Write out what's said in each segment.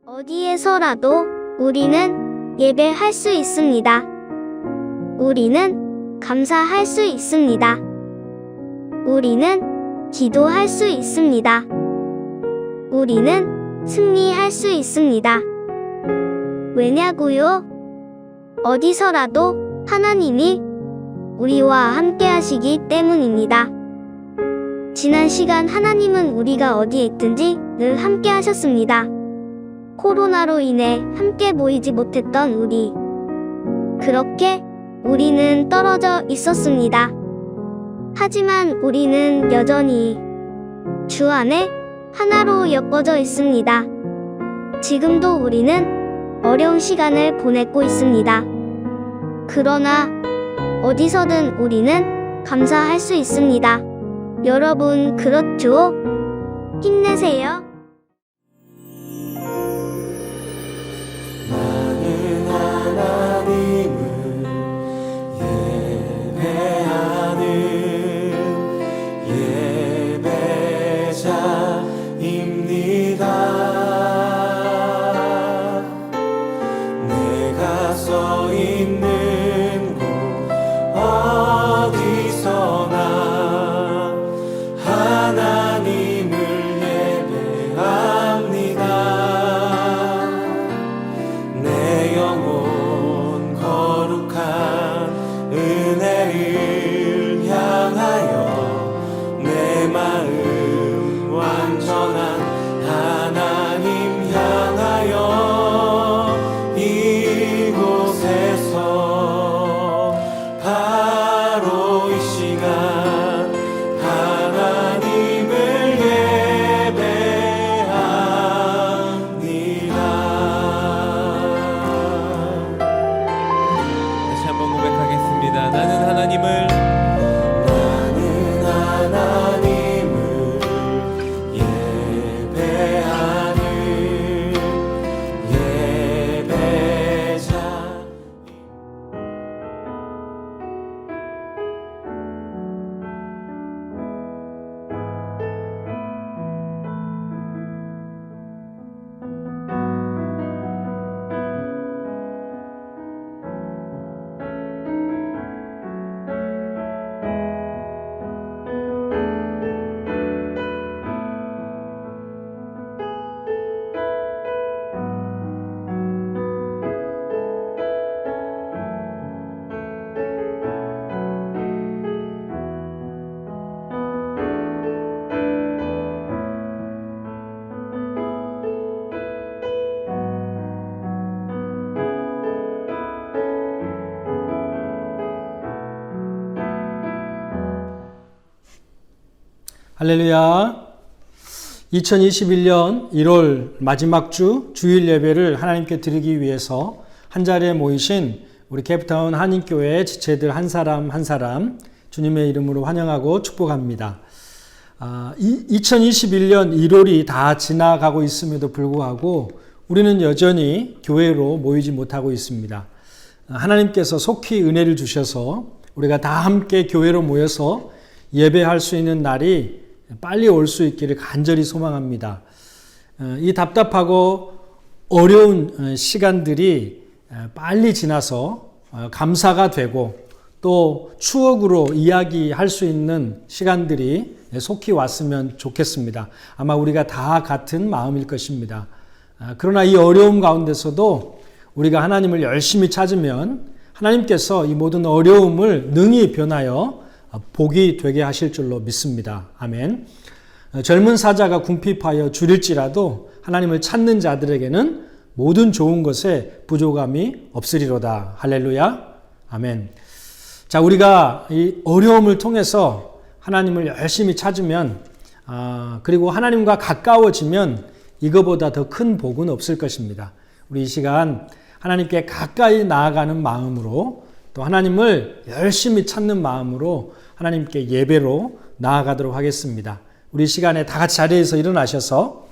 어디에서라도 우리는 예배할 수 있습니다. 우리는 감사할 수 있습니다. 우리는 기도할 수 있습니다. 우리는 승리할 수 있습니다. 왜냐고요? 어디서라도 하나님이 우리와 함께 하시기 때문입니다. 지난 시간 하나님은 우리가 어디에 있든지 늘 함께 하셨습니다. 코로나로 인해 함께 모이지 못했던 우리. 그렇게 우리는 떨어져 있었습니다. 하지만 우리는 여전히 주 안에 하나로 엮어져 있습니다. 지금도 우리는 어려운 시간을 보내고 있습니다. 그러나 어디서든 우리는 감사할 수 있습니다. 여러분, 그렇죠? 힘내세요. 나는 하나님을 예배하는 예배자입니다. 내가 서 있는 곳 어디서나 하나님을 예배합니다. 내 영혼 거룩한 은혜를 향하여 내 마음 완전한 하나님 향하여 이곳에서 바로 이 시간 하나님을 예배합니다. 다시 한번 고백하겠습니다. 나는 하나님을 예배하는 예배자. 할렐루야. 2021년 1월 마지막 주 주일 예배를 하나님께 드리기 위해서 한자리에 모이신 우리 케이프타운 한인교회 지체들 한 사람 한 사람 주님의 이름으로 환영하고 축복합니다. 2021년 1월이 다 지나가고 있음에도 불구하고 우리는 여전히 교회로 모이지 못하고 있습니다. 하나님께서 속히 은혜를 주셔서 우리가 다 함께 교회로 모여서 예배할 수 있는 날이 빨리 올 수 있기를 간절히 소망합니다. 이 답답하고 어려운 시간들이 빨리 지나서 감사가 되고 또 추억으로 이야기할 수 있는 시간들이 속히 왔으면 좋겠습니다. 아마 우리가 다 같은 마음일 것입니다. 그러나 이 어려움 가운데서도 우리가 하나님을 열심히 찾으면 하나님께서 이 모든 어려움을 능히 변하여 복이 되게 하실 줄로 믿습니다. 아멘. 젊은 사자가 궁핍하여 줄일지라도 하나님을 찾는 자들에게는 모든 좋은 것에 부족함이 없으리로다. 할렐루야. 아멘. 자, 우리가 이 어려움을 통해서 하나님을 열심히 찾으면 그리고 하나님과 가까워지면 이거보다 더 큰 복은 없을 것입니다. 우리 이 시간 하나님께 가까이 나아가는 마음으로 또 하나님을 열심히 찾는 마음으로 하나님께 예배로 나아가도록 하겠습니다. 우리 시간에 다 같이 자리에서 일어나셔서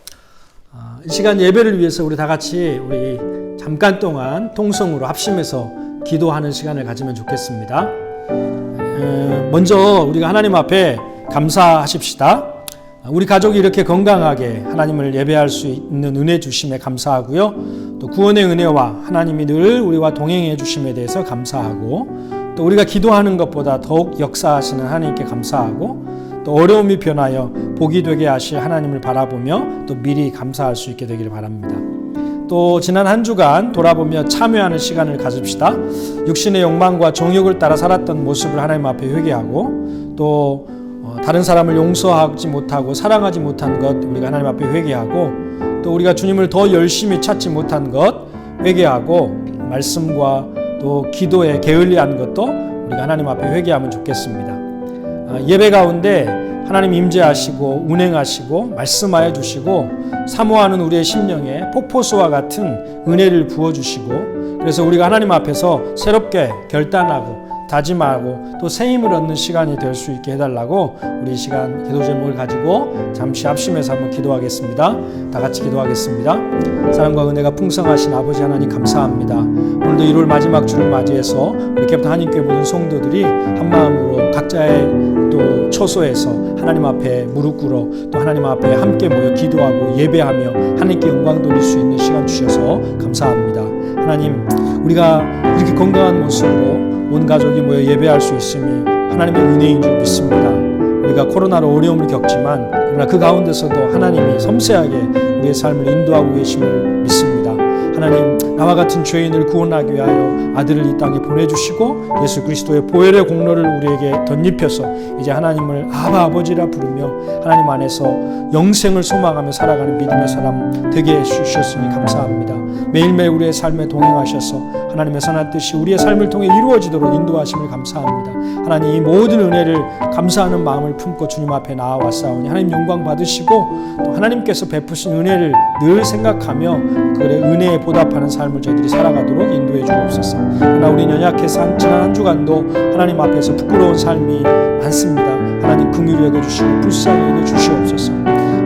이 시간 예배를 위해서 우리 다 같이 우리 잠깐 동안 통성으로 합심해서 기도하는 시간을 가지면 좋겠습니다. 먼저 우리가 하나님 앞에 감사하십시다. 우리 가족이 이렇게 건강하게 하나님을 예배할 수 있는 은혜 주심에 감사하고요. 또 구원의 은혜와 하나님이 늘 우리와 동행해 주심에 대해서 감사하고, 또 우리가 기도하는 것보다 더욱 역사하시는 하나님께 감사하고, 또 어려움이 변하여 복이 되게 하실 하나님을 바라보며 또 미리 감사할 수 있게 되기를 바랍니다. 또 지난 한 주간 돌아보며 참여하는 시간을 가집시다. 육신의 욕망과 정욕을 따라 살았던 모습을 하나님 앞에 회개하고, 또 다른 사람을 용서하지 못하고 사랑하지 못한 것 우리가 하나님 앞에 회개하고, 또 우리가 주님을 더 열심히 찾지 못한 것 회개하고, 말씀과 또 기도에 게을리한 것도 우리가 하나님 앞에 회개하면 좋겠습니다. 예배 가운데 하나님 임재하시고 운행하시고 말씀하여 주시고 사모하는 우리의 심령에 폭포수와 같은 은혜를 부어주시고, 그래서 우리가 하나님 앞에서 새롭게 결단하고 다짐하고 또 새 힘을 얻는 시간이 될 수 있게 해달라고 우리 이 시간 기도 제목을 가지고 잠시 합심해서 한번 기도하겠습니다. 다 같이 기도하겠습니다. 사랑과 은혜가 풍성하신 아버지 하나님 감사합니다. 오늘도 1월 마지막 주를 맞이해서 우리 캡틴 한인교회 모든 성도들이 한마음으로 각자의 또 처소에서 하나님 앞에 무릎 꿇어 또 하나님 앞에 함께 모여 기도하고 예배하며 하나님께 영광 돌릴 수 있는 시간 주셔서 감사합니다. 하나님, 우리가 이렇게 건강한 모습으로 온 가족이 모여 예배할 수 있음이 하나님의 은혜인 줄 믿습니다. 우리가 코로나로 어려움을 겪지만 그러나 그 가운데서도 하나님이 섬세하게 우리의 삶을 인도하고 계심을 믿습니다. 하나님, 나와 같은 죄인을 구원하기 위하여 아들을 이 땅에 보내주시고 예수 그리스도의 보혈의 공로를 우리에게 덧입혀서 이제 하나님을 아바 아버지라 부르며 하나님 안에서 영생을 소망하며 살아가는 믿음의 사람 되게 해주셨으니 감사합니다. 매일매일 우리의 삶에 동행하셔서 하나님의 선한 뜻이 우리의 삶을 통해 이루어지도록 인도하심을 감사합니다. 하나님, 이 모든 은혜를 감사하는 마음을 품고 주님 앞에 나아왔사오니 하나님 영광 받으시고 또 하나님께서 베푸신 은혜를 늘 생각하며 그 은혜에 보답하는 삶을 저희들이 살아가도록 인도해 주옵소서. 그러나 우리는 연약해서 지난 한 주간도 하나님 앞에서 부끄러운 삶이 많습니다. 하나님 긍휼히 여겨주시고 불쌍히 여겨주시옵소서.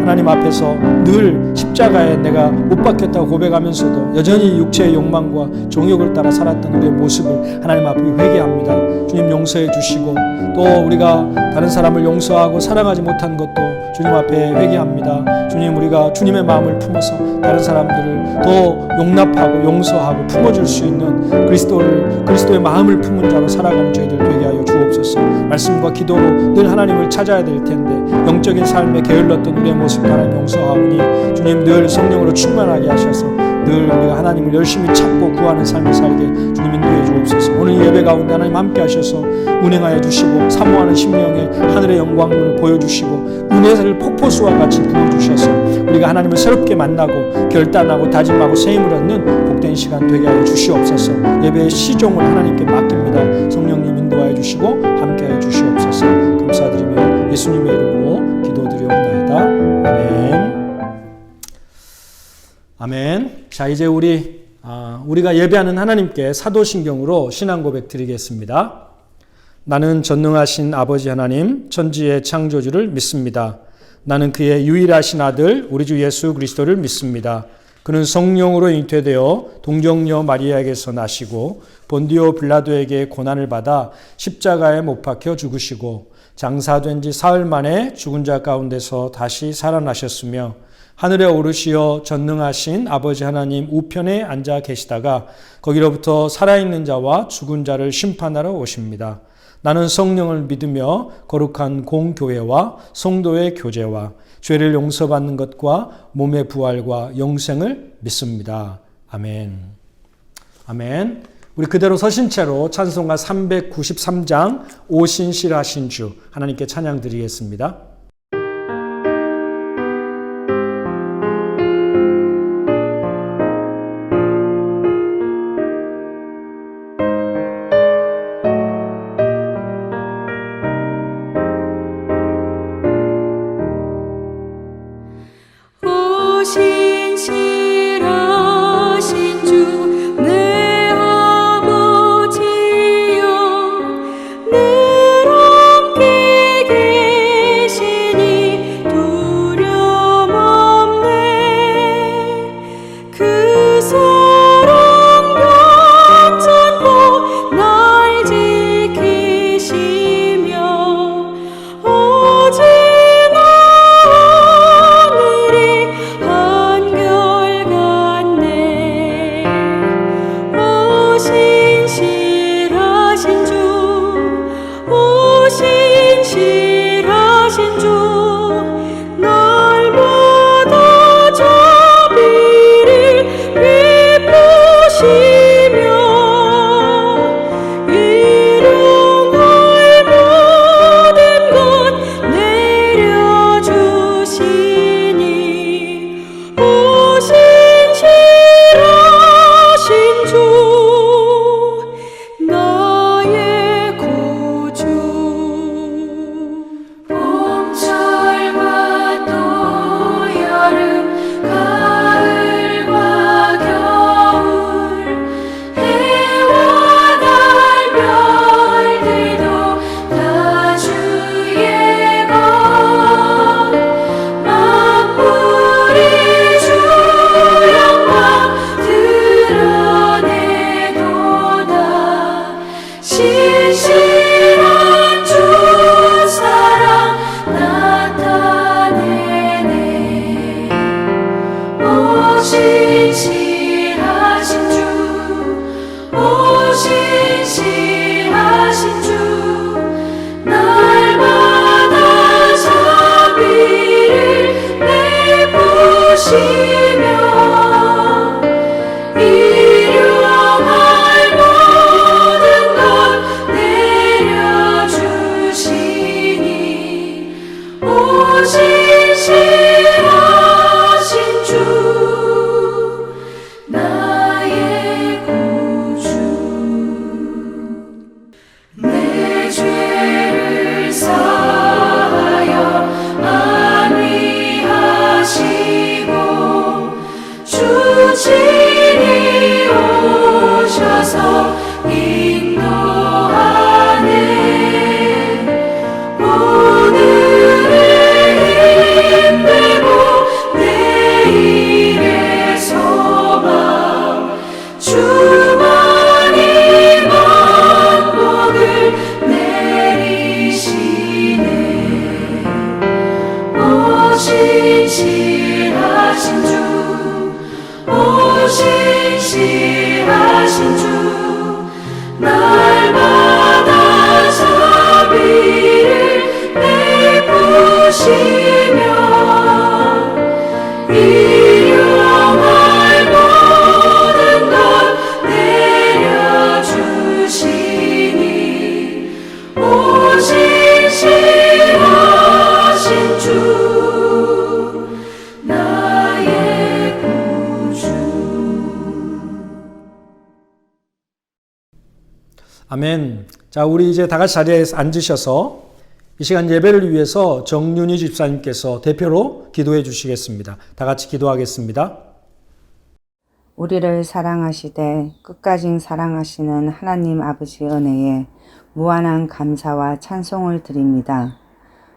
하나님 앞에서 늘 십자가에 내가 못 박혔다고 고백하면서도 여전히 육체의 욕망과 정욕을 따라 살았던 우리의 모습을 하나님 앞에 회개합니다. 주님 용서해 주시고 또 우리가 다른 사람을 용서하고 사랑하지 못한 것도 주님 앞에 회개합니다. 주님, 우리가 주님의 마음을 품어서 다른 사람들을 더 용납하고 용서하고 품어줄 수 있는 그리스도의 마음을 품은 자로 살아가는 저희들 되게 하여 주옵소서. 말씀과 기도로 늘 하나님을 찾아야 될 텐데 영적인 삶에 게을렀던 우리의 모습 하나님 용서하오니 주님 늘 성령으로 충만하게 하셔서 늘 우리가 하나님을 열심히 찾고 구하는 삶을 살게 주님 인도해 주옵소서. 오늘 예배 가운데 하나님 함께 하셔서 운행하여 주시고 사모하는 심령에 하늘의 영광을 보여주시고 은혜를 폭포수와 같이 부어주셔서 우리가 하나님을 새롭게 만나고 결단하고 다짐하고 새 힘을 얻는 복된 시간 되게 하여 주시옵소서. 예배의 시종을 하나님께 맡깁니다. 성령님 인도하여 주시고 함께하여 주시옵소서. 감사드리며 예수님의 이름으로 기도드리옵나이다. 아멘. 아멘. 자, 이제 우리가 예배하는 하나님께 사도신경으로 신앙 고백 드리겠습니다. 나는 전능하신 아버지 하나님, 천지의 창조주를 믿습니다. 나는 그의 유일하신 아들 우리 주 예수 그리스도를 믿습니다. 그는 성령으로 잉태되어 동정녀 마리아에게서 나시고 본디오 빌라도에게 고난을 받아 십자가에 못 박혀 죽으시고 장사된 지 사흘 만에 죽은 자 가운데서 다시 살아나셨으며 하늘에 오르시어 전능하신 아버지 하나님 우편에 앉아 계시다가 거기로부터 살아있는 자와 죽은 자를 심판하러 오십니다. 나는 성령을 믿으며 거룩한 공교회와 성도의 교제와 죄를 용서받는 것과 몸의 부활과 영생을 믿습니다. 아멘. 아멘. 우리 그대로 서신 채로 찬송가 393장 오신실하신 주 하나님께 찬양 드리겠습니다. 일용할 모든 것 내려주시니 오신 신하신 주 나의 구주 내 죄를 사하여 안위하시고 주친이 오셔서 인도하네 오늘의 힘되고 내일의 소망 주만이 만복을 내리시네 오신 신하신 주 오신 신하신 주 날마다 자비를 베푸시며 일용할 모든 것 내려주시니 오신 신하신 주 나의 구주 아멘. 자, 우리 이제 다 같이 자리에 앉으셔서 이 시간 예배를 위해서 정윤희 집사님께서 대표로 기도해 주시겠습니다. 다 같이 기도하겠습니다. 우리를 사랑하시되 끝까지 사랑하시는 하나님 아버지 은혜에 무한한 감사와 찬송을 드립니다.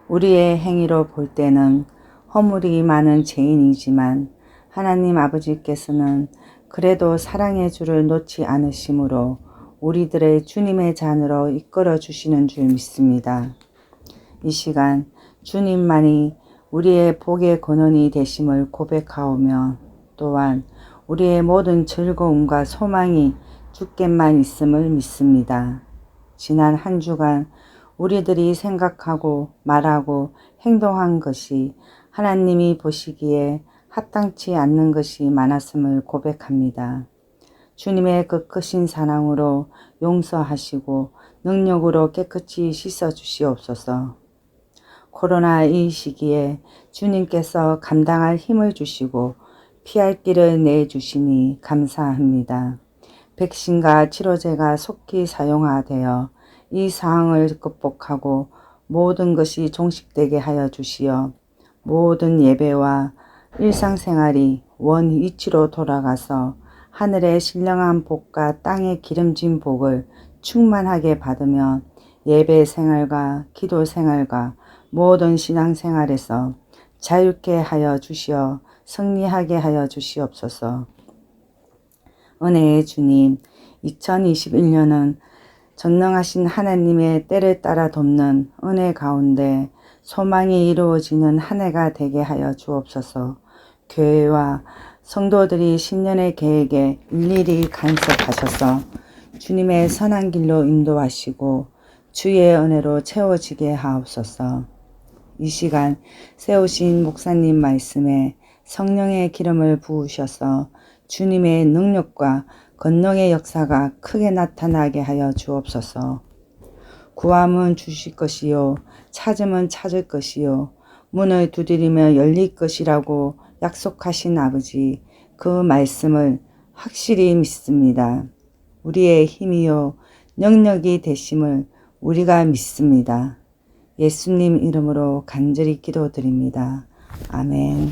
우리의 행위로 볼 때는 허물이 많은 죄인이지만 하나님 아버지께서는 그래도 사랑의 줄을 놓지 않으심으로 우리들의 주님의 잔으로 이끌어 주시는 줄 믿습니다. 이 시간 주님만이 우리의 복의 근원이 되심을 고백하오며 또한 우리의 모든 즐거움과 소망이 주께만 있음을 믿습니다. 지난 한 주간 우리들이 생각하고 말하고 행동한 것이 하나님이 보시기에 합당치 않는 것이 많았음을 고백합니다. 주님의 그 크신 사랑으로 용서하시고 능력으로 깨끗이 씻어주시옵소서. 코로나 이 시기에 주님께서 감당할 힘을 주시고 피할 길을 내주시니 감사합니다. 백신과 치료제가 속히 사용화되어 이 상황을 극복하고 모든 것이 종식되게 하여 주시어 모든 예배와 일상생활이 원 위치로 돌아가서 하늘의 신령한 복과 땅의 기름진 복을 충만하게 받으며 예배 생활과 기도 생활과 모든 신앙생활에서 자유케 하여 주시어 승리하게 하여 주시옵소서. 은혜의 주님, 2021년은 전능하신 하나님의 때를 따라 돕는 은혜 가운데 소망이 이루어지는 한 해가 되게 하여 주옵소서. 교회와 성도들이 신년의 계획에 일일이 간섭하셔서 주님의 선한 길로 인도하시고 주의 은혜로 채워지게 하옵소서. 이 시간 세우신 목사님 말씀에 성령의 기름을 부으셔서 주님의 능력과 권능의 역사가 크게 나타나게 하여 주옵소서. 구함은 주실 것이요 찾으면 찾을 것이요 문을 두드리며 열릴 것이라고 약속하신 아버지, 그 말씀을 확실히 믿습니다. 우리의 힘이요 능력이 되심을 우리가 믿습니다. 예수님 이름으로 간절히 기도드립니다. 아멘.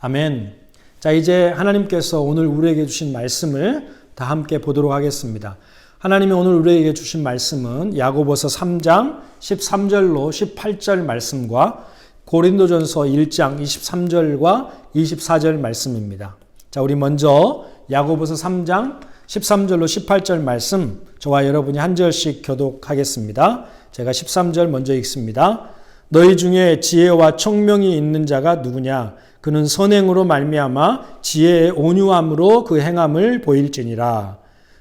아멘. 자, 이제 하나님께서 오늘 우리에게 주신 말씀을 다 함께 보도록 하겠습니다. 하나님이 오늘 우리에게 주신 말씀은 야고보서 3장 13절로 18절 말씀과 고린도전서 1장 23절과 24절 말씀입니다. 자, 우리 먼저 야고보서 3장 13절로 18절 말씀 저와 여러분이 한 절씩 교독하겠습니다. 제가 13절 먼저 읽습니다. 너희 중에 지혜와 총명이 있는 자가 누구냐? 그는 선행으로 말미암아 지혜의 온유함으로 그 행함을 보일지니라.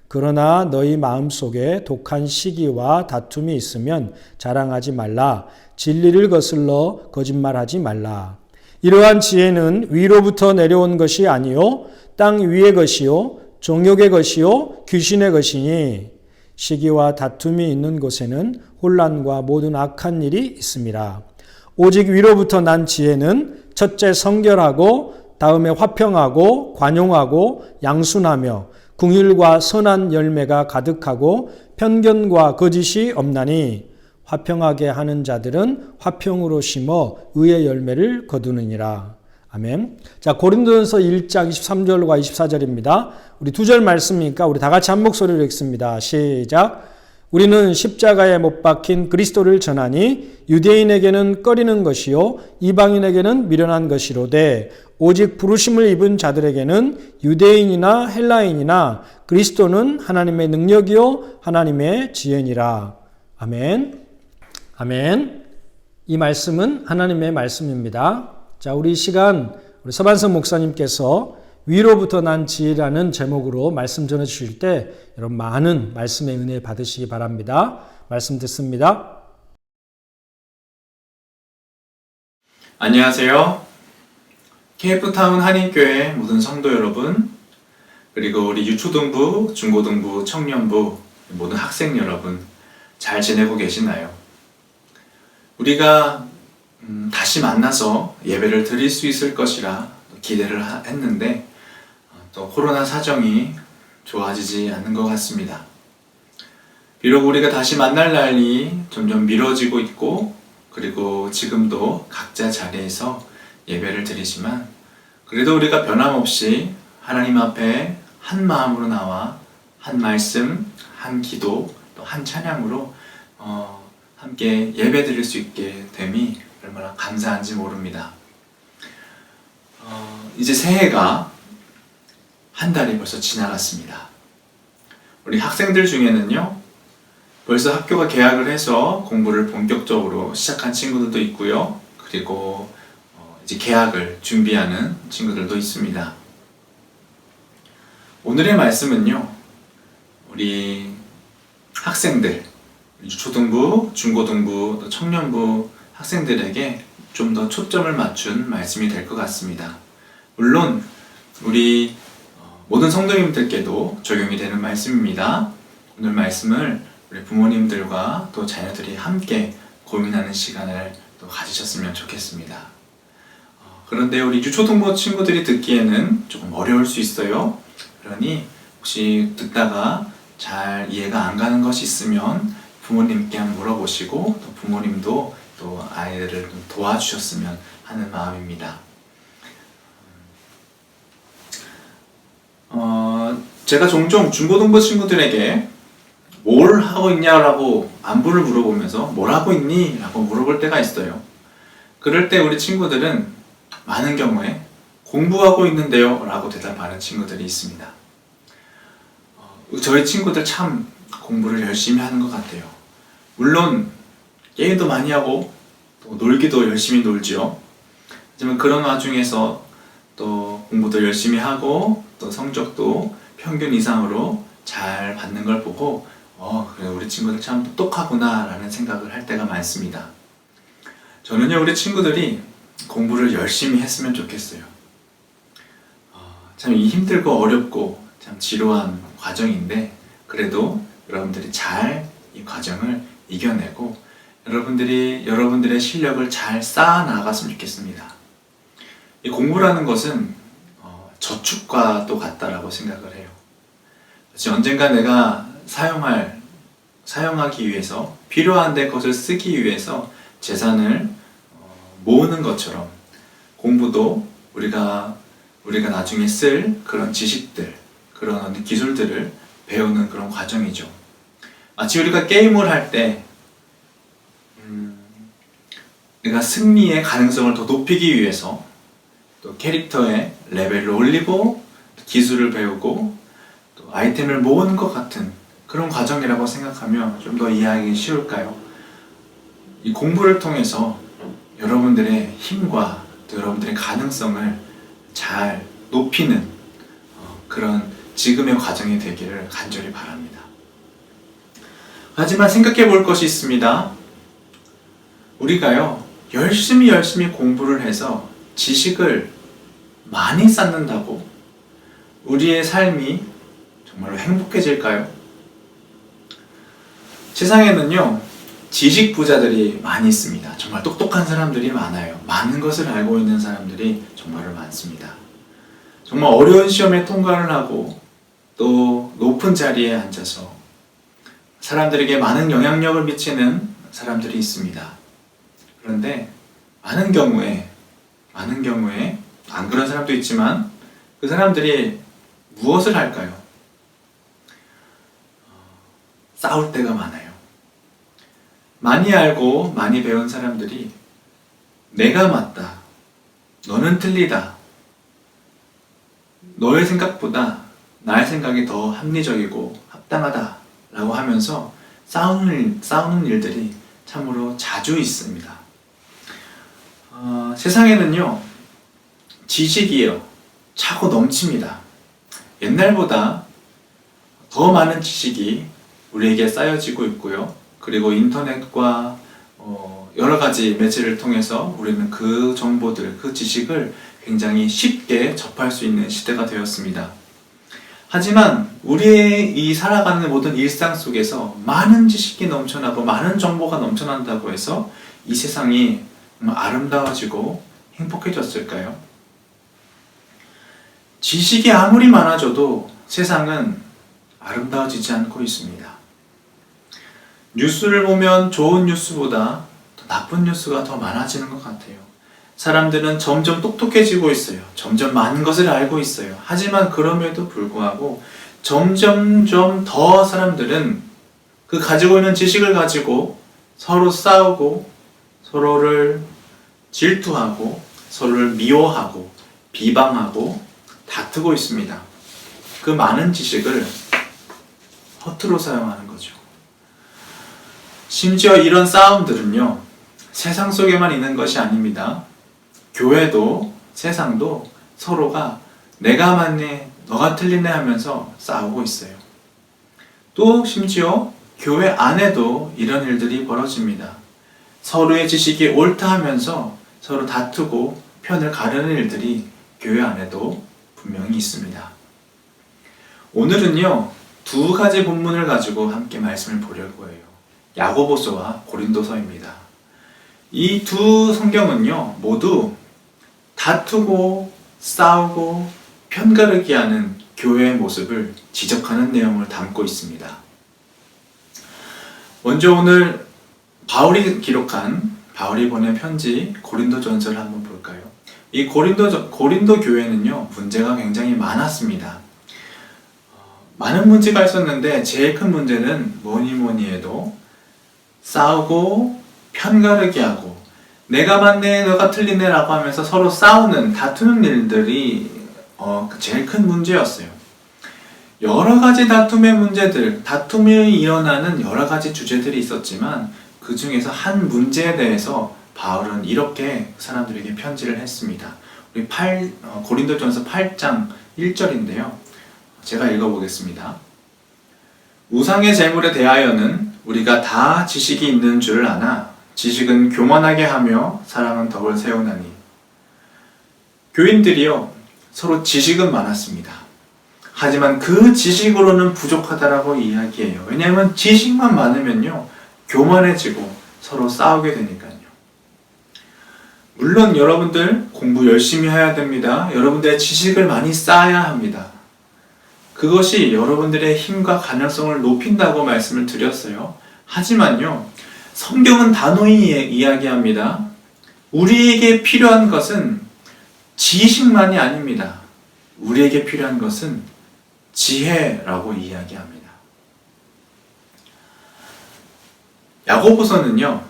그러나 너희 마음속에 독한 시기와 다툼이 있으면 자랑하지 말라. 진리를 거슬러 거짓말하지 말라. 이러한 지혜는 위로부터 내려온 것이 아니요 땅 위의 것이요 종욕의 것이요 귀신의 것이니 시기와 다툼이 있는 곳에는 혼란과 모든 악한 일이 있습니다. 오직 위로부터 난 지혜는 첫째 성결하고 다음에 화평하고 관용하고 양순하며 궁휼과 선한 열매가 가득하고 편견과 거짓이 없나니 화평하게 하는 자들은 화평으로 심어 의의 열매를 거두느니라. 아멘. 자, 고린도전서 1장 23절과 24절입니다. 우리 두 절 말씀이니까 우리 다 같이 한 목소리로 읽습니다. 시작. 우리는 십자가에 못 박힌 그리스도를 전하니 유대인에게는 꺼리는 것이요 이방인에게는 미련한 것이로되 오직 부르심을 입은 자들에게는 유대인이나 헬라인이나 그리스도는 하나님의 능력이요 하나님의 지혜니라. 아멘. 아멘. 이 말씀은 하나님의 말씀입니다. 자, 우리 이 시간 우리 서반석 목사님께서 위로부터 난 지혜라는 제목으로 말씀 전해 주실 때 여러분 많은 말씀의 은혜 받으시기 바랍니다. 말씀 듣습니다. 안녕하세요. KF타운 한인교회 모든 성도 여러분, 그리고 우리 유초등부, 중고등부, 청년부, 모든 학생 여러분 잘 지내고 계시나요? 우리가 다시 만나서 예배를 드릴 수 있을 것이라 기대를 했는데 또 코로나 사정이 좋아지지 않는 것 같습니다. 비록 우리가 다시 만날 날이 점점 미뤄지고 있고 그리고 지금도 각자 자리에서 예배를 드리지만 그래도 우리가 변함없이 하나님 앞에 한 마음으로 나와 한 말씀, 한 기도, 또 한 찬양으로 함께 예배 드릴 수 있게 됨이 얼마나 감사한지 모릅니다. 이제 새해가 한 달이 벌써 지나갔습니다. 우리 학생들 중에는요, 벌써 학교가 개학을 해서 공부를 본격적으로 시작한 친구들도 있고요. 그리고 이제 개학을 준비하는 친구들도 있습니다. 오늘의 말씀은요, 우리 학생들, 초등부, 중고등부, 또 청년부 학생들에게 좀 더 초점을 맞춘 말씀이 될 것 같습니다. 물론 우리 모든 성도님들께도 적용이 되는 말씀입니다. 오늘 말씀을 우리 부모님들과 또 자녀들이 함께 고민하는 시간을 또 가지셨으면 좋겠습니다. 그런데 우리 유초등부 친구들이 듣기에는 조금 어려울 수 있어요. 그러니 혹시 듣다가 잘 이해가 안 가는 것이 있으면 부모님께 한번 물어보시고 또 부모님도 또 아이들을 좀 도와주셨으면 하는 마음입니다. 제가 종종 중고등부 친구들에게 뭘 하고 있냐라고 안부를 물어보면서 뭘 하고 있니? 라고 물어볼 때가 있어요. 그럴 때 우리 친구들은 많은 경우에 공부하고 있는데요 라고 대답하는 친구들이 있습니다. 저희 친구들 참 공부를 열심히 하는 것 같아요. 물론 게임도 많이 하고 또 놀기도 열심히 놀죠. 하지만 그런 와중에서 또 공부도 열심히 하고 또 성적도 평균 이상으로 잘 받는 걸 보고 그래, 우리 친구들 참 똑똑하구나 라는 생각을 할 때가 많습니다. 저는요, 우리 친구들이 공부를 열심히 했으면 좋겠어요. 참 이 힘들고 어렵고 참 지루한 과정인데 그래도 여러분들이 잘 이 과정을 이겨내고 여러분들의 실력을 잘 쌓아 나갔으면 좋겠습니다. 이 공부라는 것은 저축과 또 같다라고 생각을 해요. 언젠가 내가 사용하기 위해서 필요한 데 것을 쓰기 위해서 재산을 모으는 것처럼 공부도 우리가 나중에 쓸 그런 지식들, 그런 기술들을 배우는 그런 과정이죠. 마치 우리가 게임을 할 때 내가 승리의 가능성을 더 높이기 위해서 또 캐릭터의 레벨을 올리고 기술을 배우고 또 아이템을 모으는 것 같은 그런 과정이라고 생각하면 좀 더 이해하기 쉬울까요? 이 공부를 통해서 여러분들의 힘과 또 여러분들의 가능성을 잘 높이는 그런 지금의 과정이 되기를 간절히 바랍니다. 하지만 생각해 볼 것이 있습니다. 우리가요, 열심히 공부를 해서 지식을 많이 쌓는다고 우리의 삶이 정말로 행복해질까요? 세상에는요, 지식 부자들이 많이 있습니다. 정말 똑똑한 사람들이 많아요. 많은 것을 알고 있는 사람들이 정말로 많습니다. 정말 어려운 시험에 통과를 하고 또 높은 자리에 앉아서 사람들에게 많은 영향력을 미치는 사람들이 있습니다. 그런데 많은 경우에 안 그런 사람도 있지만 그 사람들이 무엇을 할까요? 싸울 때가 많아요. 많이 알고 많이 배운 사람들이 내가 맞다, 너는 틀리다, 너의 생각보다 나의 생각이 더 합리적이고 합당하다 라고 하면서 싸우는 일들이 참으로 자주 있습니다. 세상에는요, 지식이요, 차고 넘칩니다. 옛날보다 더 많은 지식이 우리에게 쌓여지고 있고요. 그리고 인터넷과 여러 가지 매체를 통해서 우리는 그 정보들, 그 지식을 굉장히 쉽게 접할 수 있는 시대가 되었습니다. 하지만 우리의 이 살아가는 모든 일상 속에서 많은 지식이 넘쳐나고 많은 정보가 넘쳐난다고 해서 이 세상이 아름다워지고 행복해졌을까요? 지식이 아무리 많아져도 세상은 아름다워지지 않고 있습니다. 뉴스를 보면 좋은 뉴스보다 더 나쁜 뉴스가 더 많아지는 것 같아요. 사람들은 점점 똑똑해지고 있어요. 점점 많은 것을 알고 있어요. 하지만 그럼에도 불구하고 점점점 더 사람들은 그 가지고 있는 지식을 가지고 서로 싸우고 서로를 질투하고 서로를 미워하고 비방하고 다투고 있습니다. 그 많은 지식을 허투루 사용하는 거죠. 심지어 이런 싸움들은요, 세상 속에만 있는 것이 아닙니다. 교회도 세상도 서로가 내가 맞네, 너가 틀리네 하면서 싸우고 있어요. 또 심지어 교회 안에도 이런 일들이 벌어집니다. 서로의 지식이 옳다 하면서 서로 다투고 편을 가르는 일들이 교회 안에도 분명히 있습니다. 오늘은요, 두 가지 본문을 가지고 함께 말씀을 보려고 해요. 야고보서와 고린도서입니다. 이 두 성경은요, 모두 다투고 싸우고 편가르기 하는 교회의 모습을 지적하는 내용을 담고 있습니다. 먼저 오늘 바울이 보낸 편지 고린도전서를 한번 볼까요? 이 고린도 교회는요, 문제가 굉장히 많았습니다. 많은 문제가 있었는데 제일 큰 문제는 뭐니 해도 싸우고 편가르기 하고 내가 맞네 너가 틀리네 라고 하면서 서로 싸우는 다투는 일들이 제일 큰 문제였어요. 여러 가지 다툼의 문제들, 다툼이 일어나는 여러 가지 주제들이 있었지만 그 중에서 한 문제에 대해서 바울은 이렇게 사람들에게 편지를 했습니다. 우리 고린도전서 8장 1절인데요. 제가 읽어보겠습니다. 우상의 제물에 대하여는 우리가 다 지식이 있는 줄 아나 지식은 교만하게 하며 사랑은 덕을 세우나니. 교인들이요, 서로 지식은 많았습니다. 하지만 그 지식으로는 부족하다라고 이야기해요. 왜냐하면 지식만 많으면요, 교만해지고 서로 싸우게 되니까요. 물론 여러분들 공부 열심히 해야 됩니다. 여러분들의 지식을 많이 쌓아야 합니다. 그것이 여러분들의 힘과 가능성을 높인다고 말씀을 드렸어요. 하지만요, 성경은 단호히 이야기합니다. 우리에게 필요한 것은 지식만이 아닙니다. 우리에게 필요한 것은 지혜라고 이야기합니다. 야고보서는요,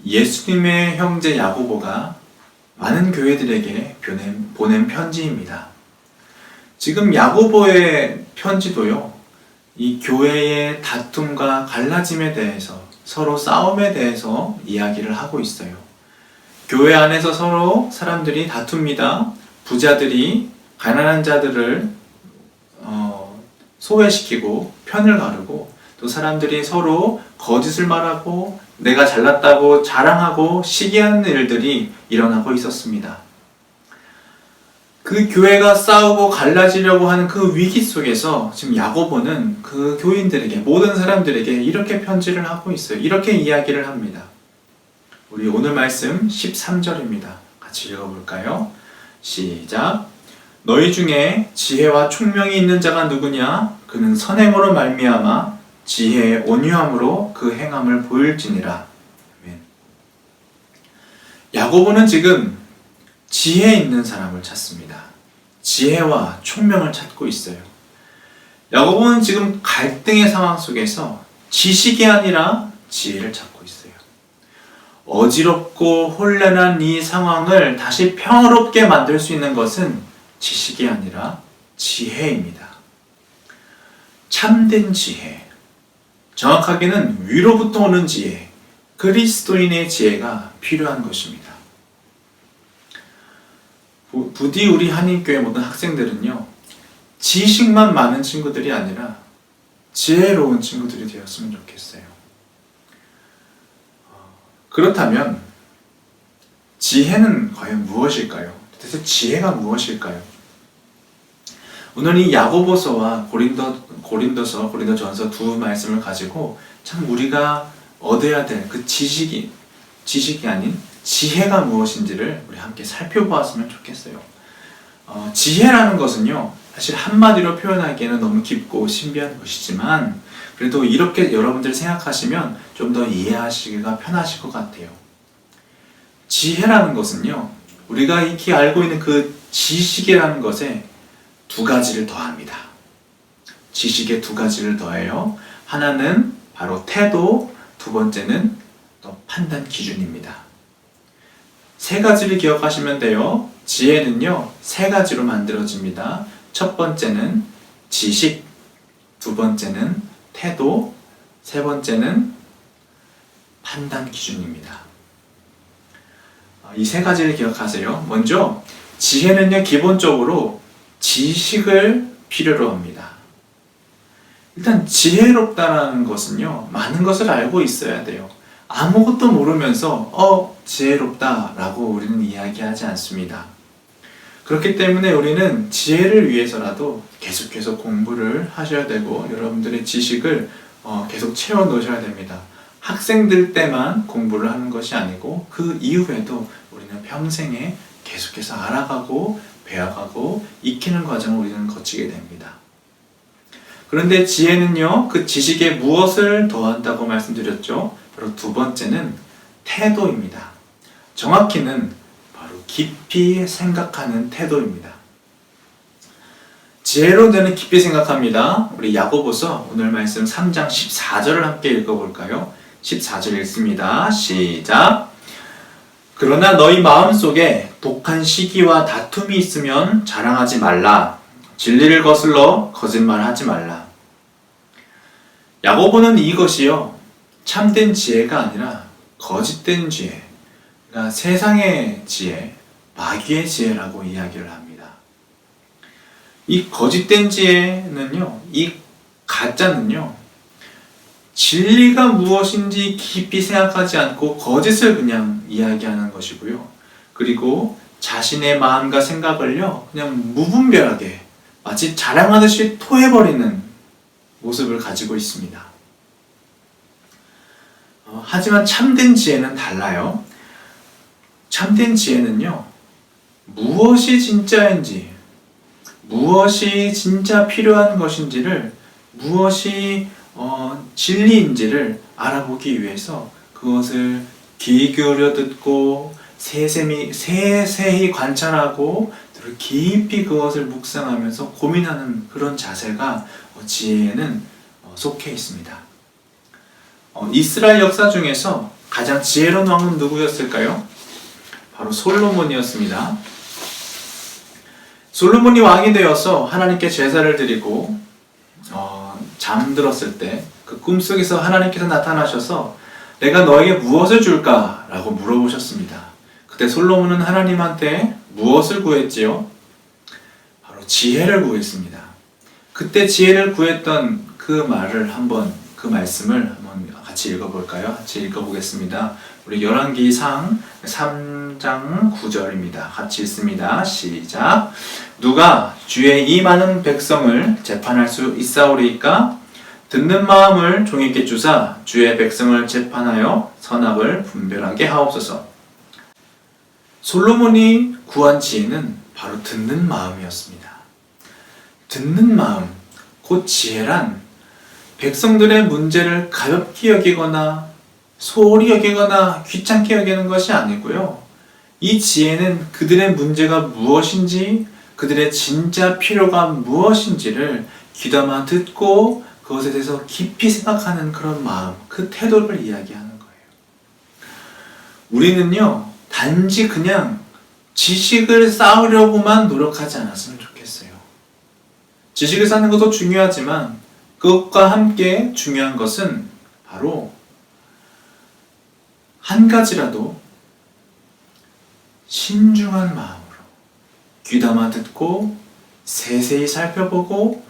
예수님의 형제 야고보가 많은 교회들에게 보낸 편지입니다. 지금 야고보의 편지도요, 이 교회의 다툼과 갈라짐에 대해서, 서로 싸움에 대해서 이야기를 하고 있어요. 교회 안에서 서로 사람들이 다툽니다. 부자들이 가난한 자들을 소외시키고 편을 가르고, 또 사람들이 서로 거짓을 말하고 내가 잘났다고 자랑하고 시기하는 일들이 일어나고 있었습니다. 그 교회가 싸우고 갈라지려고 하는 그 위기 속에서 지금 야고보는 그 교인들에게, 모든 사람들에게 이렇게 편지를 하고 있어요. 이렇게 이야기를 합니다. 우리 오늘 말씀 13절입니다. 같이 읽어볼까요? 시작. 너희 중에 지혜와 총명이 있는 자가 누구냐? 그는 선행으로 말미암아 지혜의 온유함으로 그 행함을 보일지니라. 아멘. 야고보는 지금 지혜 있는 사람을 찾습니다. 지혜와 총명을 찾고 있어요. 야고보는 지금 갈등의 상황 속에서 지식이 아니라 지혜를 찾고 있어요. 어지럽고 혼란한 이 상황을 다시 평화롭게 만들 수 있는 것은 지식이 아니라 지혜입니다. 참된 지혜, 정확하게는 위로부터 오는 지혜, 그리스도인의 지혜가 필요한 것입니다. 부디 우리 한인교회 모든 학생들은요, 지식만 많은 친구들이 아니라 지혜로운 친구들이 되었으면 좋겠어요. 그렇다면 지혜는 과연 무엇일까요? 도대체 지혜가 무엇일까요? 오늘 이 야고보서와 고린도전서 두 말씀을 가지고 참 우리가 얻어야 될 그 지식이 아닌 지혜가 무엇인지를 우리 함께 살펴보았으면 좋겠어요. 지혜라는 것은요, 사실 한마디로 표현하기에는 너무 깊고 신비한 것이지만 그래도 이렇게 여러분들 생각하시면 좀 더 이해하시기가 편하실 것 같아요. 지혜라는 것은요, 우리가 익히 알고 있는 그 지식이라는 것에 두 가지를 더합니다. 지식에 두 가지를 더해요. 하나는 바로 태도, 두 번째는 또 판단 기준입니다. 세 가지를 기억하시면 돼요. 지혜는요, 세 가지로 만들어집니다. 첫 번째는 지식, 두 번째는 태도, 세 번째는 판단 기준입니다. 이 세 가지를 기억하세요. 먼저 지혜는요, 기본적으로 지식을 필요로 합니다. 일단 지혜롭다는 것은요, 많은 것을 알고 있어야 돼요. 아무것도 모르면서 지혜롭다라고 우리는 이야기하지 않습니다. 그렇기 때문에 우리는 지혜를 위해서라도 계속해서 공부를 하셔야 되고 여러분들의 지식을 계속 채워 놓으셔야 됩니다. 학생들 때만 공부를 하는 것이 아니고 그 이후에도 우리는 평생에 계속해서 알아가고 배워가고 익히는 과정을 우리는 거치게 됩니다. 그런데 지혜는요, 그 지식에 무엇을 더한다고 말씀드렸죠? 바로 두 번째는 태도입니다. 정확히는 바로 깊이 생각하는 태도입니다. 지혜로운 자는 깊이 생각합니다. 우리 야고보서 오늘 말씀 3장 14절을 함께 읽어볼까요? 14절 읽습니다. 시작. 그러나 너희 마음속에 독한 시기와 다툼이 있으면 자랑하지 말라. 진리를 거슬러 거짓말하지 말라. 야고보는 이것이요, 참된 지혜가 아니라 거짓된 지혜, 그러니까 세상의 지혜, 마귀의 지혜라고 이야기를 합니다. 이 거짓된 지혜는요, 이 가짜는요, 진리가 무엇인지 깊이 생각하지 않고 거짓을 그냥 이야기하는 것이고요. 그리고 자신의 마음과 생각을요, 그냥 무분별하게 마치 자랑하듯이 토해버리는 모습을 가지고 있습니다. 하지만 참된 지혜는 달라요. 참된 지혜는요, 무엇이 진짜인지, 무엇이 진짜 필요한 것인지를, 무엇이 진리인지를 알아보기 위해서 그것을 귀 기울여 듣고 세세히 관찰하고 깊이 그것을 묵상하면서 고민하는 그런 자세가 지혜에는 속해 있습니다. 이스라엘 역사 중에서 가장 지혜로운 왕은 누구였을까요? 바로 솔로몬이었습니다. 솔로몬이 왕이 되어서 하나님께 제사를 드리고 잠들었을 때 그 꿈속에서 하나님께서 나타나셔서 내가 너에게 무엇을 줄까? 라고 물어보셨습니다. 그때 솔로몬은 하나님한테 무엇을 구했지요? 바로 지혜를 구했습니다. 그때 지혜를 구했던 그 말을 그 말씀을 한번 같이 읽어볼까요? 같이 읽어보겠습니다. 우리 열왕기상 3장 9절입니다. 같이 읽습니다. 시작. 누가 주의 이 많은 백성을 재판할 수 있사오리이까? 듣는 마음을 종에게 주사 주의 백성을 재판하여 선악을 분별하게 하옵소서. 솔로몬이 구한 지혜는 바로 듣는 마음이었습니다. 듣는 마음, 곧 지혜란 백성들의 문제를 가볍게 여기거나 소홀히 여기거나 귀찮게 여기는 것이 아니고요. 이 지혜는 그들의 문제가 무엇인지, 그들의 진짜 필요가 무엇인지를 귀담아 듣고 그것에 대해서 깊이 생각하는 그런 마음, 그 태도를 이야기하는 거예요. 우리는요, 단지 그냥 지식을 쌓으려고만 노력하지 않았으면 좋겠어요. 지식을 쌓는 것도 중요하지만 그것과 함께 중요한 것은 바로 한 가지라도 신중한 마음으로 귀담아 듣고 세세히 살펴보고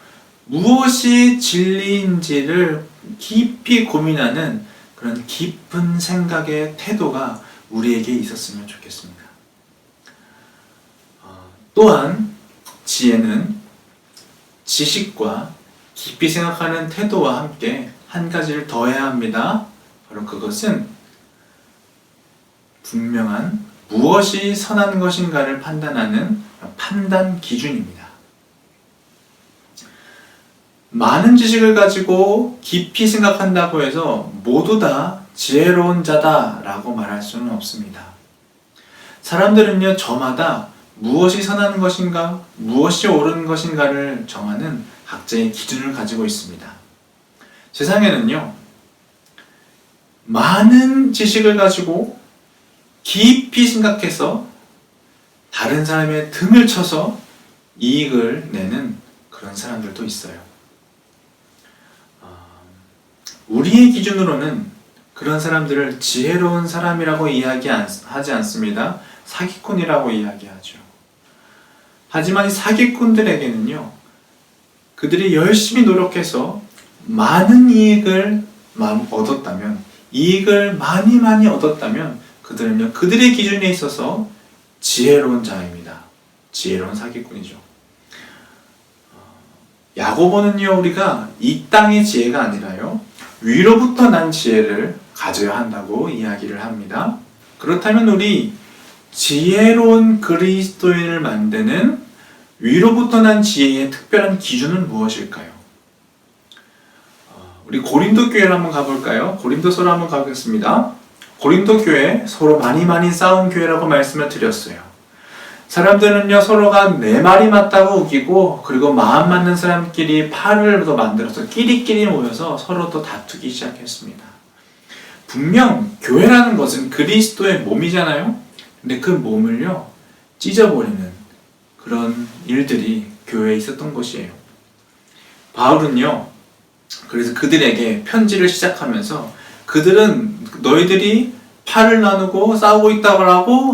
무엇이 진리인지를 깊이 고민하는 그런 깊은 생각의 태도가 우리에게 있었으면 좋겠습니다. 또한 지혜는 지식과 깊이 생각하는 태도와 함께 한 가지를 더해야 합니다. 바로 그것은 분명한 무엇이 선한 것인가를 판단하는 판단 기준입니다. 많은 지식을 가지고 깊이 생각한다고 해서 모두 다 지혜로운 자다라고 말할 수는 없습니다. 사람들은요, 저마다 무엇이 선한 것인가, 무엇이 옳은 것인가를 정하는 각자의 기준을 가지고 있습니다. 세상에는요, 많은 지식을 가지고 깊이 생각해서 다른 사람의 등을 쳐서 이익을 내는 그런 사람들도 있어요. 우리의 기준으로는 그런 사람들을 지혜로운 사람이라고 이야기하지 않습니다. 사기꾼이라고 이야기하죠. 하지만 이 사기꾼들에게는요, 그들이 열심히 노력해서 많은 이익을 얻었다면, 이익을 많이 얻었다면 그들은요, 그들의 기준에 있어서 지혜로운 자입니다. 지혜로운 사기꾼이죠. 야고보는요, 우리가 이 땅의 지혜가 아니라요, 위로부터 난 지혜를 가져야 한다고 이야기를 합니다. 그렇다면 우리 지혜로운 그리스도인을 만드는 위로부터 난 지혜의 특별한 기준은 무엇일까요? 우리 고린도 교회를 한번 가볼까요? 고린도서로 한번 가겠습니다. 고린도 교회, 서로 많이 싸운 교회라고 말씀을 드렸어요. 사람들은요, 서로가 내 말이 맞다고 우기고, 그리고 마음 맞는 사람끼리 팔을 더 만들어서 끼리끼리 모여서 서로 또 다투기 시작했습니다. 분명 교회라는 것은 그리스도의 몸이잖아요. 근데 그 몸을요, 찢어버리는 그런 일들이 교회에 있었던 것이에요. 바울은요, 그래서 그들에게 편지를 시작하면서 그들은 너희들이 팔을 나누고 싸우고 있다고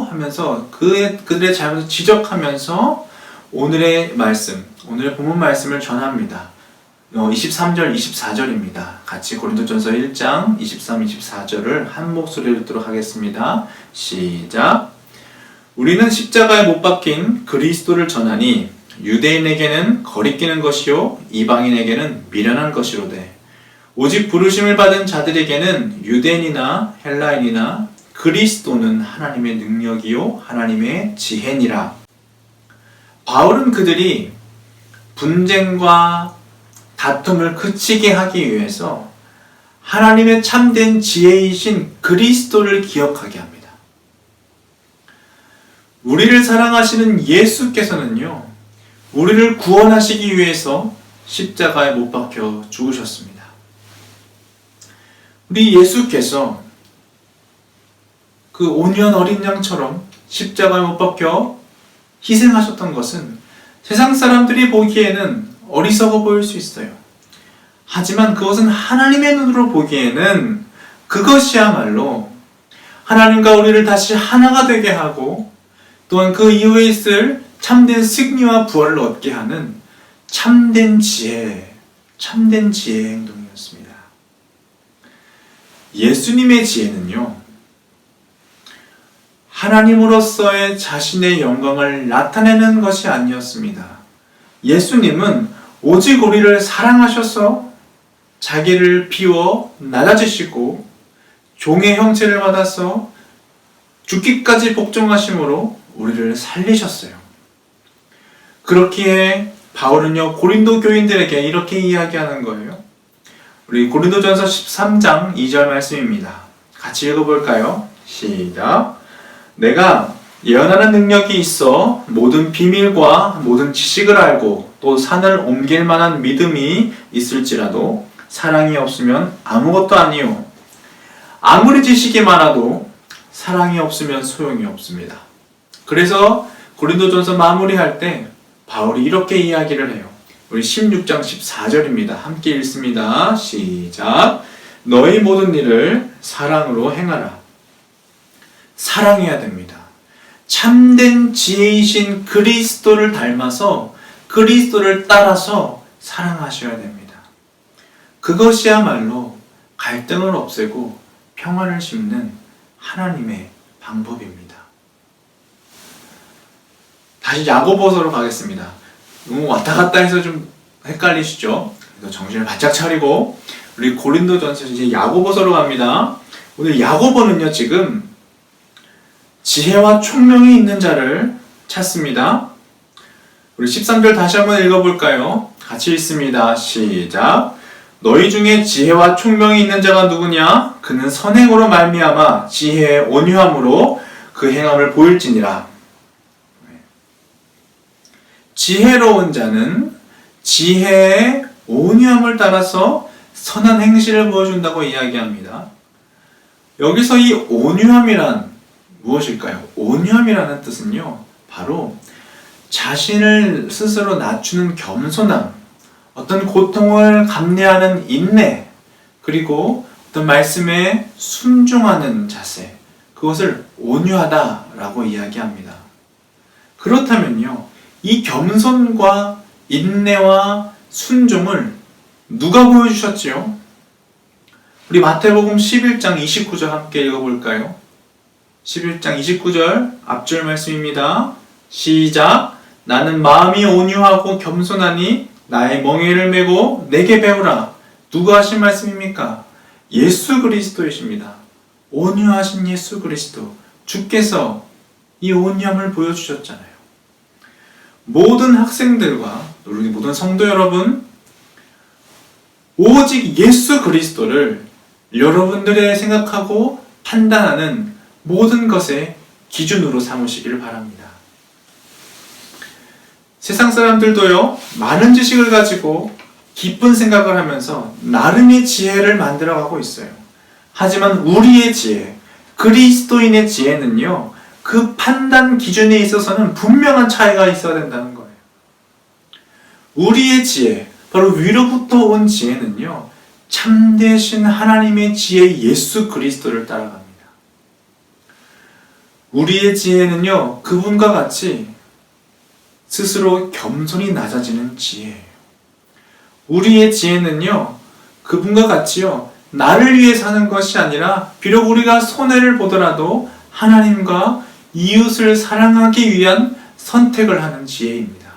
하면서 그들의 잘못을 지적하면서 오늘의 말씀, 오늘의 본문 말씀을 전합니다. 23절, 24절입니다. 같이 고린도전서 1장 23, 24절을 한 목소리로 읽도록 하겠습니다. 시작. 우리는 십자가에 못 박힌 그리스도를 전하니 유대인에게는 거리끼는 것이요 이방인에게는 미련한 것이로되 오직 부르심을 받은 자들에게는 유대인이나 헬라인이나 그리스도는 하나님의 능력이요 하나님의 지혜니라. 바울은 그들이 분쟁과 다툼을 그치게 하기 위해서 하나님의 참된 지혜이신 그리스도를 기억하게 합니다. 우리를 사랑하시는 예수께서는요, 우리를 구원하시기 위해서 십자가에 못 박혀 죽으셨습니다. 우리 예수께서 그 온유한 어린 양처럼 십자가에 못 박혀 희생하셨던 것은 세상 사람들이 보기에는 어리석어 보일 수 있어요. 하지만 그것은 하나님의 눈으로 보기에는 그것이야말로 하나님과 우리를 다시 하나가 되게 하고 또한 그 이후에 있을 참된 승리와 부활을 얻게 하는 참된 지혜의 행동이었습니다. 예수님의 지혜는요, 하나님으로서의 자신의 영광을 나타내는 것이 아니었습니다. 예수님은 오직 우리를 사랑하셔서 자기를 비워 낮아지시고 종의 형체를 받아서 죽기까지 복종하심으로 우리를 살리셨어요. 그렇기에 바울은요, 고린도 교인들에게 이렇게 이야기하는 거예요. 우리 고린도전서 13장 2절 말씀입니다. 같이 읽어볼까요? 시작. 내가 예언하는 능력이 있어 모든 비밀과 모든 지식을 알고 또 산을 옮길 만한 믿음이 있을지라도 사랑이 없으면 아무것도 아니요. 아무리 지식이 많아도 사랑이 없으면 소용이 없습니다. 그래서 고린도전서 마무리할 때 바울이 이렇게 이야기를 해요. 우리 16장 14절입니다. 함께 읽습니다. 시작. 너희 모든 일을 사랑으로 행하라. 사랑해야 됩니다. 참된 지혜이신 그리스도를 닮아서 그리스도를 따라서 사랑하셔야 됩니다. 그것이야말로 갈등을 없애고 평화를 심는 하나님의 방법입니다. 다시 야고보서로 가겠습니다. 너무 왔다 갔다 해서 좀 헷갈리시죠? 그래서 정신을 바짝 차리고 우리 고린도전서 이제 야고보서로 갑니다. 오늘 야고보는요, 지금 지혜와 총명이 있는 자를 찾습니다. 우리 13절 다시 한번 읽어볼까요? 같이 읽습니다. 시작. 너희 중에 지혜와 총명이 있는 자가 누구냐? 그는 선행으로 말미암아 지혜의 온유함으로 그 행함을 보일지니라. 지혜로운 자는 지혜의 온유함을 따라서 선한 행실을 보여준다고 이야기합니다. 여기서 이 온유함이란 무엇일까요? 온유함이라는 뜻은요, 바로 자신을 스스로 낮추는 겸손함, 어떤 고통을 감내하는 인내, 그리고 어떤 말씀에 순종하는 자세, 그것을 온유하다라고 이야기합니다. 그렇다면요, 이 겸손과 인내와 순종을 누가 보여주셨지요? 우리 마태복음 11장 29절 함께 읽어볼까요? 11장 29절 앞줄 말씀입니다. 시작. 나는 마음이 온유하고 겸손하니 나의 멍에를 메고 내게 배우라. 누가 하신 말씀입니까? 예수 그리스도이십니다. 온유하신 예수 그리스도, 주께서 이 온유함을 보여주셨잖아요. 모든 학생들과 우리 모든 성도 여러분, 오직 예수 그리스도를 여러분들의 생각하고 판단하는 모든 것의 기준으로 삼으시기를 바랍니다. 세상 사람들도요, 많은 지식을 가지고 깊은 생각을 하면서 나름의 지혜를 만들어가고 있어요. 하지만 우리의 지혜, 그리스도인의 지혜는요, 그 판단 기준에 있어서는 분명한 차이가 있어야 된다는 거예요. 우리의 지혜, 바로 위로부터 온 지혜는요, 참되신 하나님의 지혜 예수 그리스도를 따라갑니다. 우리의 지혜는요, 그분과 같이 스스로 겸손히 낮아지는 지혜예요. 우리의 지혜는요, 그분과 같이요, 나를 위해 사는 것이 아니라 비록 우리가 손해를 보더라도 하나님과 이웃을 사랑하기 위한 선택을 하는 지혜입니다.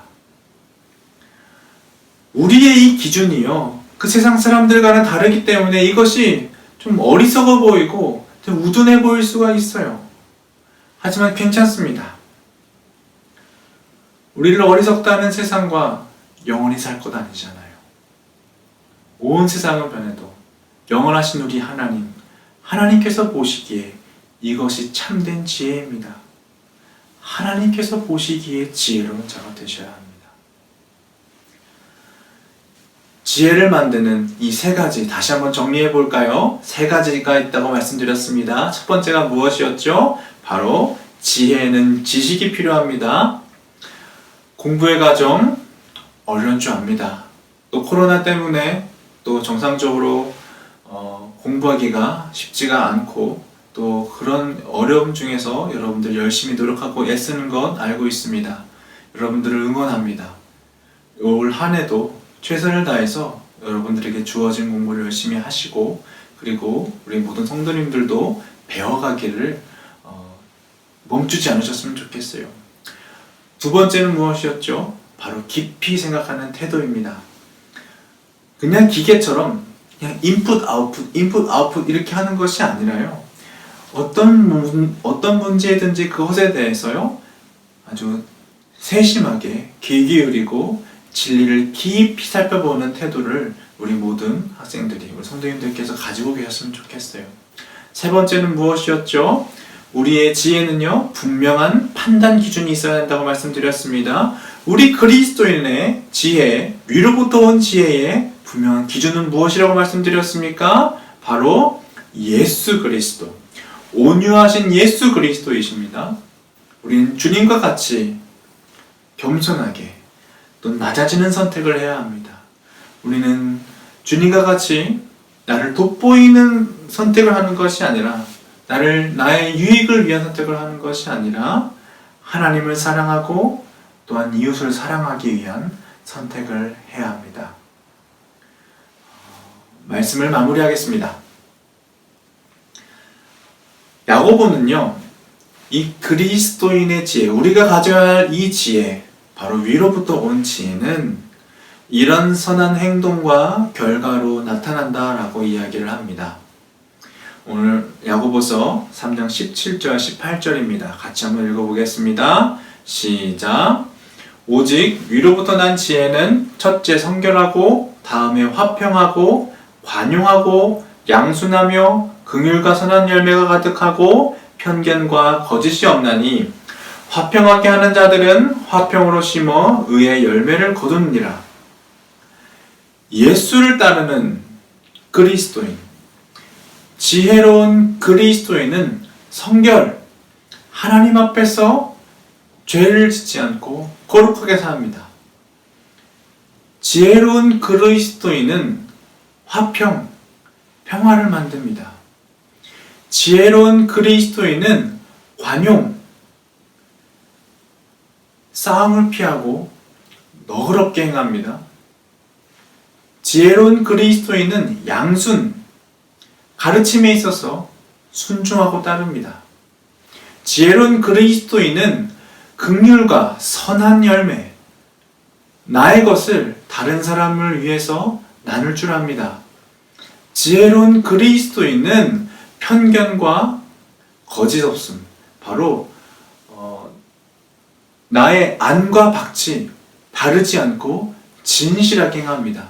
우리의 이 기준이요, 그 세상 사람들과는 다르기 때문에 이것이 좀 어리석어 보이고 좀 우둔해 보일 수가 있어요. 하지만 괜찮습니다. 우리를 어리석다는 세상과 영원히 살 것 아니잖아요. 온 세상은 변해도 영원하신 우리 하나님, 하나님께서 보시기에 이것이 참된 지혜입니다. 하나님께서 보시기에 지혜로운 자가 되셔야 합니다. 지혜를 만드는 이 세 가지 다시 한번 정리해 볼까요? 세 가지가 있다고 말씀드렸습니다. 첫 번째가 무엇이었죠? 바로 지혜는 지식이 필요합니다. 공부의 과정 어려운줄압니다. 또 코로나 때문에 또 정상적으로 공부하기가 쉽지가 않고 또 그런 어려움 중에서 여러분들 열심히 노력하고 애쓰는 건 알고 있습니다. 여러분들을 응원합니다. 올 한 해도 최선을 다해서 여러분들에게 주어진 공부를 열심히 하시고, 그리고 우리 모든 성도님들도 배워가기를 멈추지 않으셨으면 좋겠어요. 두 번째는 무엇이었죠? 바로 깊이 생각하는 태도입니다. 그냥 기계처럼 그냥 인풋 아웃풋 이렇게 하는 것이 아니라요. 어떤 문제든지 그것에 대해서요. 아주 세심하게 귀 기울이고 진리를 깊이 살펴보는 태도를 우리 모든 학생들이, 우리 성도님들께서 가지고 계셨으면 좋겠어요. 세 번째는 무엇이었죠? 우리의 지혜는요, 분명한 판단 기준이 있어야 한다고 말씀드렸습니다. 우리 그리스도인의 지혜, 위로부터 온 지혜의 분명한 기준은 무엇이라고 말씀드렸습니까? 바로 예수 그리스도, 온유하신 예수 그리스도이십니다. 우리는 주님과 같이 겸손하게 또 낮아지는 선택을 해야 합니다. 우리는 주님과 같이 나를 돋보이는 선택을 하는 것이 아니라, 나의 유익을 위한 선택을 하는 것이 아니라 하나님을 사랑하고 또한 이웃을 사랑하기 위한 선택을 해야 합니다. 말씀을 마무리하겠습니다. 야고보는요, 이 그리스도인의 지혜, 우리가 가져야 할 이 지혜, 바로 위로부터 온 지혜는 이런 선한 행동과 결과로 나타난다라고 이야기를 합니다. 오늘 야고보서 3장 17절 18절입니다. 같이 한번 읽어보겠습니다. 시작. 오직 위로부터 난 지혜는 첫째 성결하고 다음에 화평하고 관용하고 양순하며 긍휼과 선한 열매가 가득하고 편견과 거짓이 없나니 화평하게 하는 자들은 화평으로 심어 의의 열매를 거두느니라. 예수를 따르는 그리스도인, 지혜로운 그리스도인은 성결, 하나님 앞에서 죄를 짓지 않고 거룩하게 삽니다. 지혜로운 그리스도인은 화평, 평화를 만듭니다. 지혜로운 그리스도인은 관용, 싸움을 피하고 너그럽게 행합니다. 지혜로운 그리스도인은 양순, 가르침에 있어서 순종하고 따릅니다. 지혜로운 그리스도인은 긍휼과 선한 열매, 나의 것을 다른 사람을 위해서 나눌 줄 압니다. 지혜로운 그리스도인은 편견과 거짓 없음, 바로 나의 안과 박치 다르지 않고 진실하게 행합니다.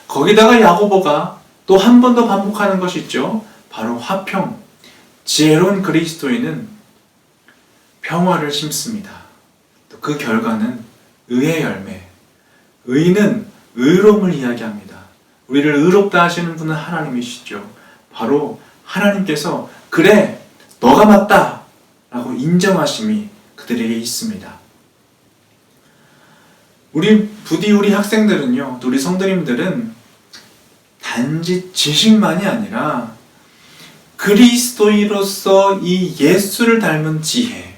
거기다가 야고보가 또 한 번 더 반복하는 것이 있죠. 바로 화평. 지혜로운 그리스도인은 평화를 심습니다. 또 그 결과는 의의 열매. 의는 의로움을 이야기합니다. 우리를 의롭다 하시는 분은 하나님이시죠. 바로 하나님께서 그래, 너가 맞다 라고 인정하심이 그들에게 있습니다. 부디 우리 학생들은요, 우리 성도님들은 단지 지식만이 아니라 그리스도인으로서 이 예수를 닮은 지혜,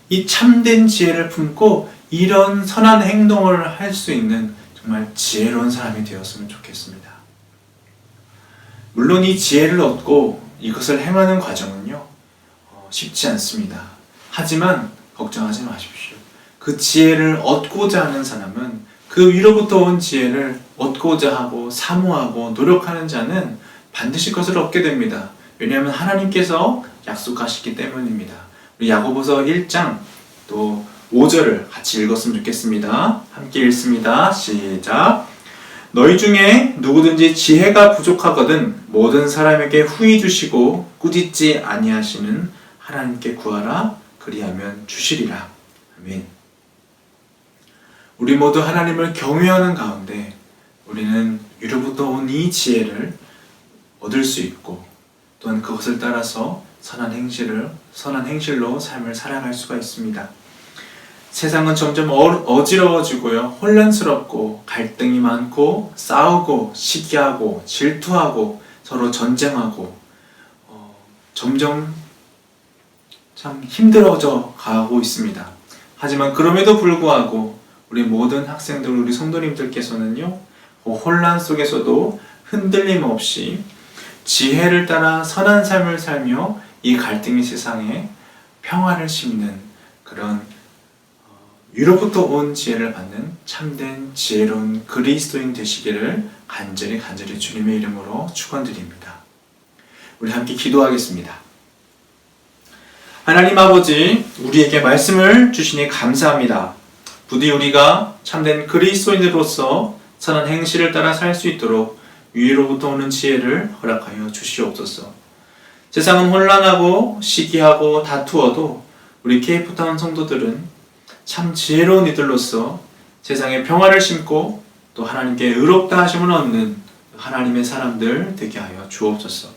이 참된 지혜를 품고 이런 선한 행동을 할 수 있는 정말 지혜로운 사람이 되었으면 좋겠습니다. 물론 이 지혜를 얻고 이것을 행하는 과정은요, 쉽지 않습니다. 하지만 걱정하지 마십시오. 그 지혜를 얻고자 하는 사람은, 그 위로부터 온 지혜를 얻고자 하고 사모하고 노력하는 자는 반드시 그것을 얻게 됩니다. 왜냐하면 하나님께서 약속하시기 때문입니다. 우리 야고보서 1장 또 5절을 같이 읽었으면 좋겠습니다. 함께 읽습니다. 시작. 너희 중에 누구든지 지혜가 부족하거든 모든 사람에게 후히 주시고 꾸짖지 아니하시는 하나님께 구하라. 그리하면 주시리라. 아멘. 우리 모두 하나님을 경외하는 가운데 우리는 위로부터 온 이 지혜를 얻을 수 있고, 또한 그것을 따라서 선한 행실로 삶을 살아갈 수가 있습니다. 세상은 점점 어지러워지고요, 혼란스럽고 갈등이 많고 싸우고 시기하고 질투하고 서로 전쟁하고 점점 참 힘들어져 가고 있습니다. 하지만 그럼에도 불구하고 우리 모든 학생들, 우리 성도님들께서는요, 혼란 속에서도 흔들림 없이 지혜를 따라 선한 삶을 살며 이 갈등의 세상에 평안을 심는 그런 위로부터 온 지혜를 받는 참된 지혜로운 그리스도인 되시기를 간절히 주님의 이름으로 축원드립니다. 우리 함께 기도하겠습니다. 하나님 아버지, 우리에게 말씀을 주시니 감사합니다. 부디 우리가 참된 그리스도인으로서 선한 행실을 따라 살 수 있도록 위로부터 오는 지혜를 허락하여 주시옵소서. 세상은 혼란하고 시기하고 다투어도 우리 KF타운 성도들은 참 지혜로운 이들로서 세상에 평화를 심고 또 하나님께 의롭다 하심을 얻는 하나님의 사람들 되게 하여 주옵소서.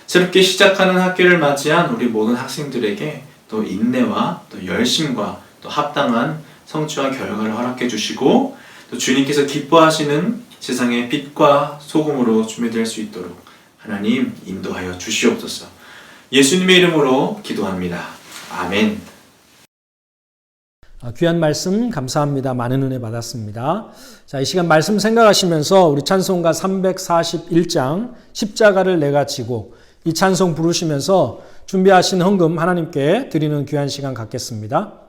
새롭게 시작하는 학기를 맞이한 우리 모든 학생들에게 또 인내와 또 열심과 또 합당한 성취와 결과를 허락해 주시고 또 주님께서 기뻐하시는 세상의 빛과 소금으로 준비될 수 있도록 하나님 인도하여 주시옵소서. 예수님의 이름으로 기도합니다. 아멘. 귀한 말씀 감사합니다. 많은 은혜 받았습니다. 자, 이 시간 말씀 생각하시면서 우리 찬송가 341장 십자가를 내가 지고 이 찬송 부르시면서 준비하신 헌금 하나님께 드리는 귀한 시간 갖겠습니다.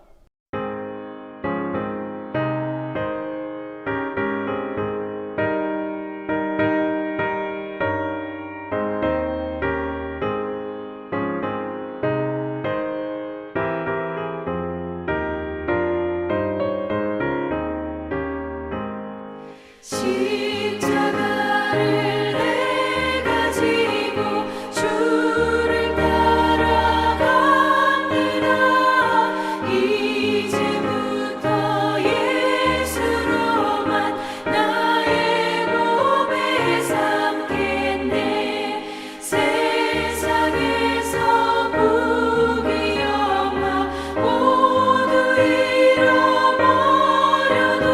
십자가를 내가 지고 주를 따라갑니다. 이제부터 예수로만 나의 몸에 삼겠네. 세상에서 부귀 영화 모두 잃어버려도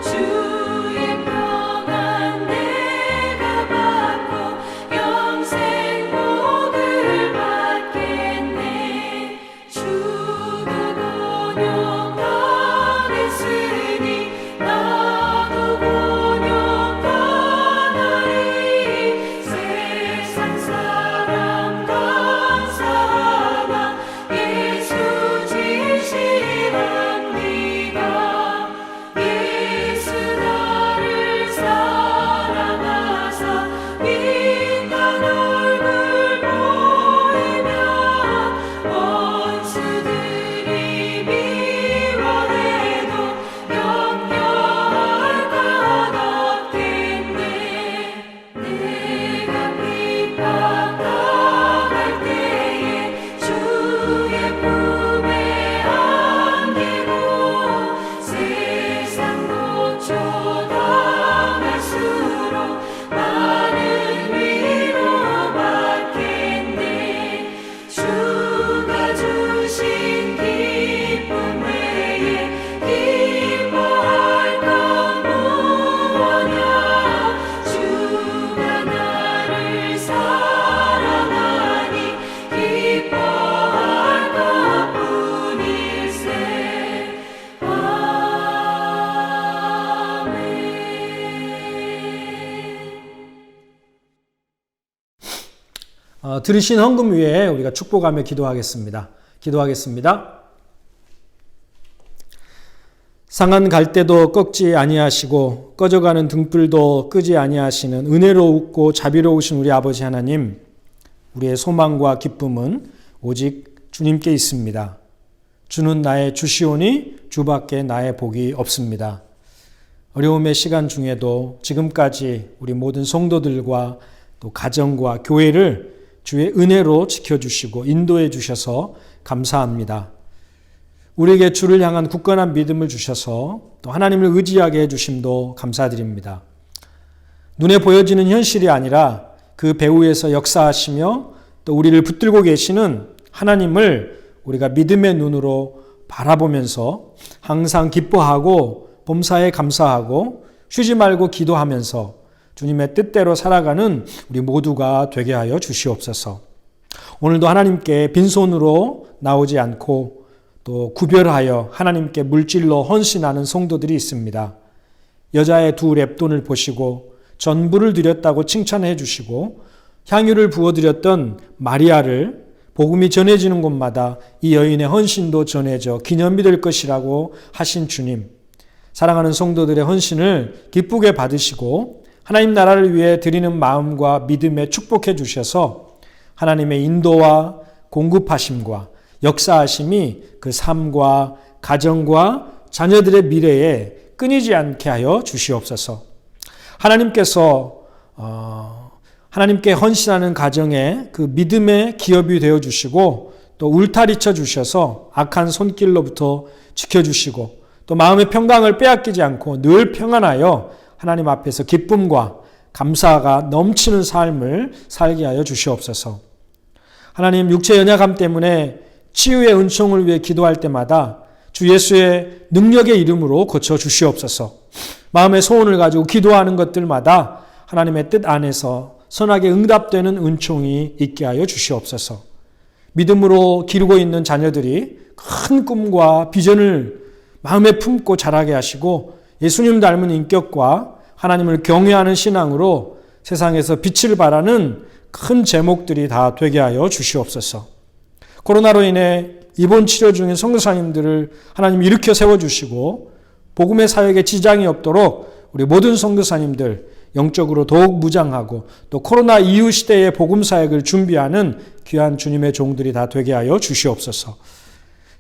주의 평안 내가 받고 영생 복을 받겠네. 주가 곤욕당했으니 나도 곤욕당하리. 세상 사람 감사하나 예수 진실합니다. 예수 나를 사랑하사 빛난 얼굴 보이면 원수들이 미워해도 염려할 것 없겠네. 내가 핍박당할 때에 주의 품에 안기고 세상 고초당할수록 많은 위로 받겠네. 주가 주신 기쁨 외에 기뻐할 건 무엇냐. 주가 나를 사랑하니 기뻐할 것뿐일세. 아멘. 들으신 헌금 위에 우리가 축복하며 기도하겠습니다. 상한 갈대도 꺾지 아니하시고 꺼져가는 등불도 끄지 아니하시는 은혜롭고 자비로우신 우리 아버지 하나님, 우리의 소망과 기쁨은 오직 주님께 있습니다. 주는 나의 주시오니 주밖에 나의 복이 없습니다. 어려움의 시간 중에도 지금까지 우리 모든 성도들과 또 가정과 교회를 주의 은혜로 지켜주시고 인도해 주셔서 감사합니다. 우리에게 주를 향한 굳건한 믿음을 주셔서 또 하나님을 의지하게 해주심도 감사드립니다. 눈에 보여지는 현실이 아니라 그 배후에서 역사하시며 또 우리를 붙들고 계시는 하나님을 우리가 믿음의 눈으로 바라보면서 항상 기뻐하고 범사에 감사하고 쉬지 말고 기도하면서 주님의 뜻대로 살아가는 우리 모두가 되게 하여 주시옵소서. 오늘도 하나님께 빈손으로 나오지 않고 또 구별하여 하나님께 물질로 헌신하는 성도들이 있습니다. 여자의 두 렙돈을 보시고 전부를 드렸다고 칭찬해 주시고 향유를 부어드렸던 마리아를 복음이 전해지는 곳마다 이 여인의 헌신도 전해져 기념비 될 것이라고 하신 주님, 사랑하는 성도들의 헌신을 기쁘게 받으시고 하나님 나라를 위해 드리는 마음과 믿음에 축복해 주셔서 하나님의 인도와 공급하심과 역사하심이 그 삶과 가정과 자녀들의 미래에 끊이지 않게 하여 주시옵소서. 하나님께 헌신하는 가정에 그 믿음의 기업이 되어 주시고 또 울타리쳐 주셔서 악한 손길로부터 지켜주시고 또 마음의 평강을 빼앗기지 않고 늘 평안하여 하나님 앞에서 기쁨과 감사가 넘치는 삶을 살게 하여 주시옵소서. 하나님, 육체 연약함 때문에 치유의 은총을 위해 기도할 때마다 주 예수의 능력의 이름으로 고쳐 주시옵소서. 마음의 소원을 가지고 기도하는 것들마다 하나님의 뜻 안에서 선하게 응답되는 은총이 있게 하여 주시옵소서. 믿음으로 기르고 있는 자녀들이 큰 꿈과 비전을 마음에 품고 자라게 하시고 예수님 닮은 인격과 하나님을 경외하는 신앙으로 세상에서 빛을 발하는 큰 제목들이 다 되게 하여 주시옵소서. 코로나로 인해 입원 치료 중인 선교사님들을 하나님 일으켜 세워주시고 복음의 사역에 지장이 없도록 우리 모든 선교사님들 영적으로 더욱 무장하고 또 코로나 이후 시대의 복음 사역을 준비하는 귀한 주님의 종들이 다 되게 하여 주시옵소서.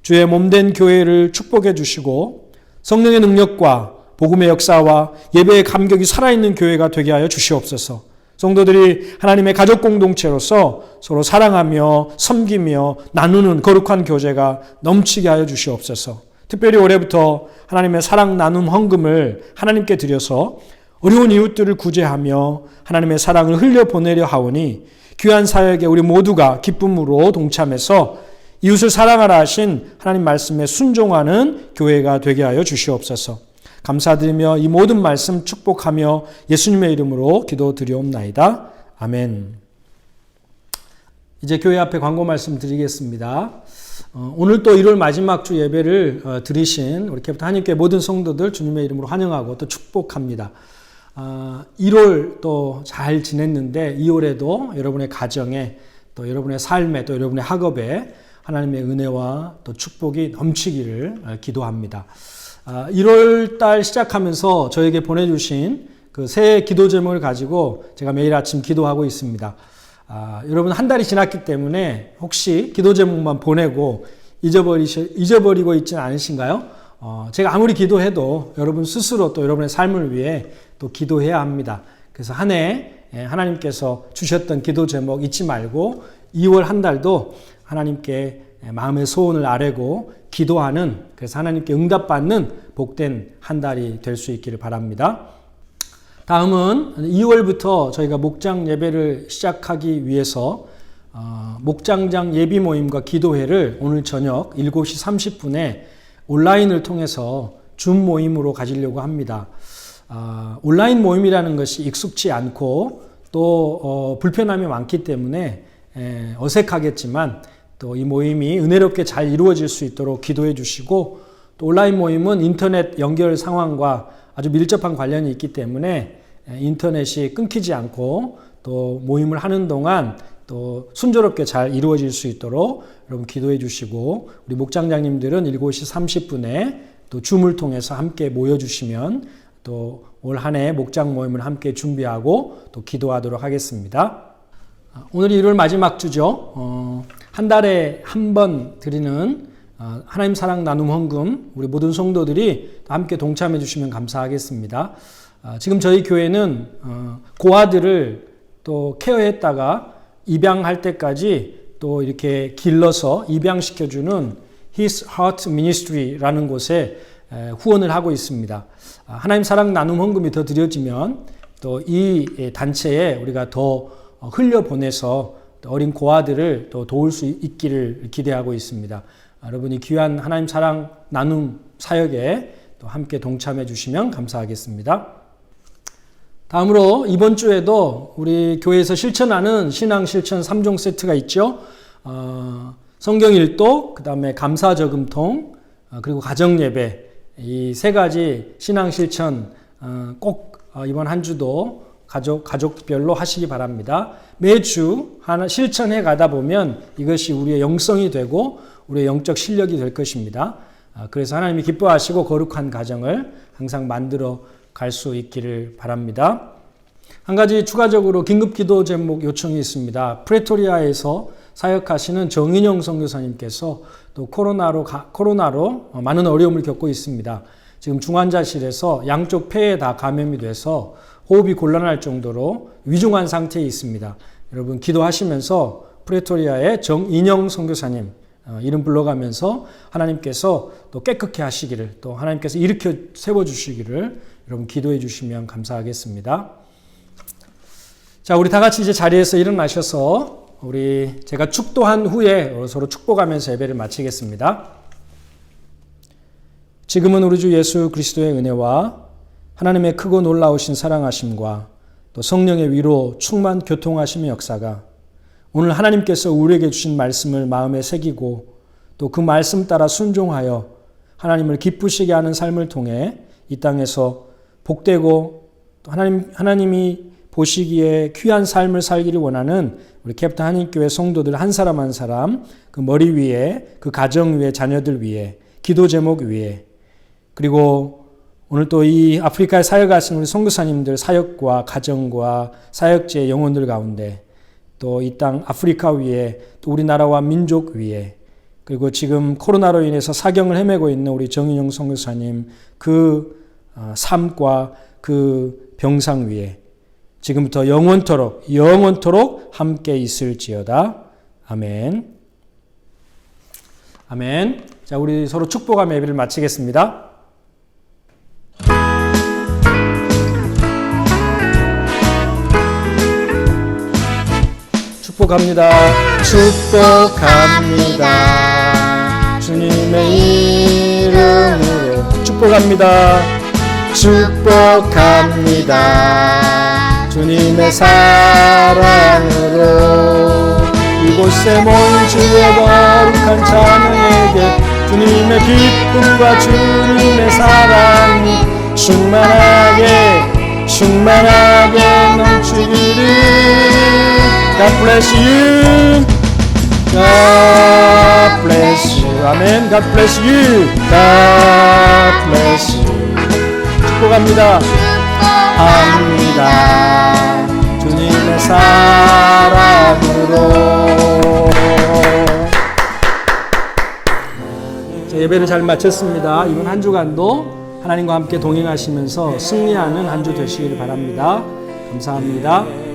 주의 몸된 교회를 축복해 주시고 성령의 능력과 복음의 역사와 예배의 감격이 살아있는 교회가 되게 하여 주시옵소서. 성도들이 하나님의 가족 공동체로서 서로 사랑하며 섬기며 나누는 거룩한 교제가 넘치게 하여 주시옵소서. 특별히 올해부터 하나님의 사랑 나눔 헌금을 하나님께 드려서 어려운 이웃들을 구제하며 하나님의 사랑을 흘려보내려 하오니 귀한 사역에 우리 모두가 기쁨으로 동참해서 이웃을 사랑하라 하신 하나님 말씀에 순종하는 교회가 되게 하여 주시옵소서. 감사드리며 이 모든 말씀 축복하며 예수님의 이름으로 기도드리옵나이다. 아멘. 이제 교회 앞에 광고 말씀 드리겠습니다. 오늘 또 1월 마지막 주 예배를 드리신 우리 캐피탈 한인교회 모든 성도들 주님의 이름으로 환영하고 또 축복합니다. 1월 또 잘 지냈는데 2월에도 여러분의 가정에 또 여러분의 삶에 또 여러분의 학업에 하나님의 은혜와 또 축복이 넘치기를 기도합니다. 1월 달 시작하면서 저에게 보내주신 그 새해 기도 제목을 가지고 제가 매일 아침 기도하고 있습니다. 여러분 한 달이 지났기 때문에 혹시 기도 제목만 보내고 잊어버리고 있지는 않으신가요? 제가 아무리 기도해도 여러분 스스로 또 여러분의 삶을 위해 또 기도해야 합니다. 그래서 한 해 하나님께서 주셨던 기도 제목 잊지 말고 2월 한 달도 하나님께 마음의 소원을 아뢰고 기도하는, 그래서 하나님께 응답받는 복된 한 달이 될 수 있기를 바랍니다. 다음은 2월부터 저희가 목장 예배를 시작하기 위해서 목장장 예비 모임과 기도회를 오늘 저녁 7시 30분에 온라인을 통해서 줌 모임으로 가지려고 합니다. 온라인 모임이라는 것이 익숙치 않고 또 불편함이 많기 때문에 어색하겠지만 또 이 모임이 은혜롭게 잘 이루어질 수 있도록 기도해 주시고, 또 온라인 모임은 인터넷 연결 상황과 아주 밀접한 관련이 있기 때문에 인터넷이 끊기지 않고 또 모임을 하는 동안 또 순조롭게 잘 이루어질 수 있도록 여러분 기도해 주시고, 우리 목장장님들은 7시 30분에 또 줌을 통해서 함께 모여주시면 또 올 한 해 목장 모임을 함께 준비하고 또 기도하도록 하겠습니다. 오늘이 1월 마지막 주죠. 한 달에 한 번 드리는 하나님 사랑 나눔 헌금, 우리 모든 성도들이 함께 동참해 주시면 감사하겠습니다. 지금 저희 교회는 고아들을 또 케어했다가 입양할 때까지 또 이렇게 길러서 입양시켜주는 His Heart Ministry라는 곳에 후원을 하고 있습니다. 하나님 사랑 나눔 헌금이 더 드려지면 또 이 단체에 우리가 더 흘려보내서 어린 고아들을 또 도울 수 있기를 기대하고 있습니다. 여러분이 귀한 하나님 사랑 나눔 사역에 또 함께 동참해 주시면 감사하겠습니다. 다음으로 이번 주에도 우리 교회에서 실천하는 신앙 실천 3종 세트가 있죠. 성경 일독, 그 다음에 감사 저금통, 그리고 가정 예배, 이 세 가지 신앙 실천 꼭 이번 한 주도 가족별로 하시기 바랍니다. 매주 하나 실천해 가다 보면 이것이 우리의 영성이 되고 우리의 영적 실력이 될 것입니다. 그래서 하나님이 기뻐하시고 거룩한 가정을 항상 만들어 갈 수 있기를 바랍니다. 한 가지 추가적으로 긴급 기도 제목 요청이 있습니다. 프레토리아에서 사역하시는 정인영 선교사님께서 또 코로나로 많은 어려움을 겪고 있습니다. 지금 중환자실에서 양쪽 폐에 다 감염이 돼서 호흡이 곤란할 정도로 위중한 상태에 있습니다. 여러분 기도하시면서 프레토리아의 정인영 선교사님 이름 불러가면서 하나님께서 또 깨끗게 하시기를, 또 하나님께서 일으켜 세워주시기를 여러분 기도해 주시면 감사하겠습니다. 자, 우리 다 같이 이제 자리에서 일어나셔서 제가 축도한 후에 서로 축복하면서 예배를 마치겠습니다. 지금은 우리 주 예수 그리스도의 은혜와 하나님의 크고 놀라우신 사랑하심과 또 성령의 위로 충만 교통하심의 역사가 오늘 하나님께서 우리에게 주신 말씀을 마음에 새기고 또 그 말씀 따라 순종하여 하나님을 기쁘시게 하는 삶을 통해 이 땅에서 복되고 또 하나님이 보시기에 귀한 삶을 살기를 원하는 우리 캡틴 한인교회 성도들 한 사람 한 사람 그 머리 위에, 그 가정 위에, 자녀들 위에, 기도 제목 위에, 그리고 오늘 또 이 아프리카에 사역하시는 우리 선교사님들 사역과 가정과 사역지의 영혼들 가운데 또 이 땅 아프리카 위에, 또 우리나라와 민족 위에, 그리고 지금 코로나로 인해서 사경을 헤매고 있는 우리 정인영 선교사님 그 삶과 그 병상 위에 지금부터 영원토록 함께 있을지어다. 아멘. 아멘. 자, 우리 서로 축복하며 예배를 마치겠습니다. 축복합니다. 축복합니다. 주님의 이름으로 축복합니다. 축복합니다. 주님의 사랑으로 이곳에 모인 주의 거룩한 자녀에게 주님의 기쁨과 주님의 사랑이 충만하게 넘치기를. God bless you. God bless you. 아멘. God bless you. God bless you. 축복합니다. 합니다. 주님의 사랑으로. 예배를 잘 마쳤습니다. 이번 한 주간도 하나님과 함께 동행하시면서 승리하는 한 주 되시길 바랍니다. 감사합니다.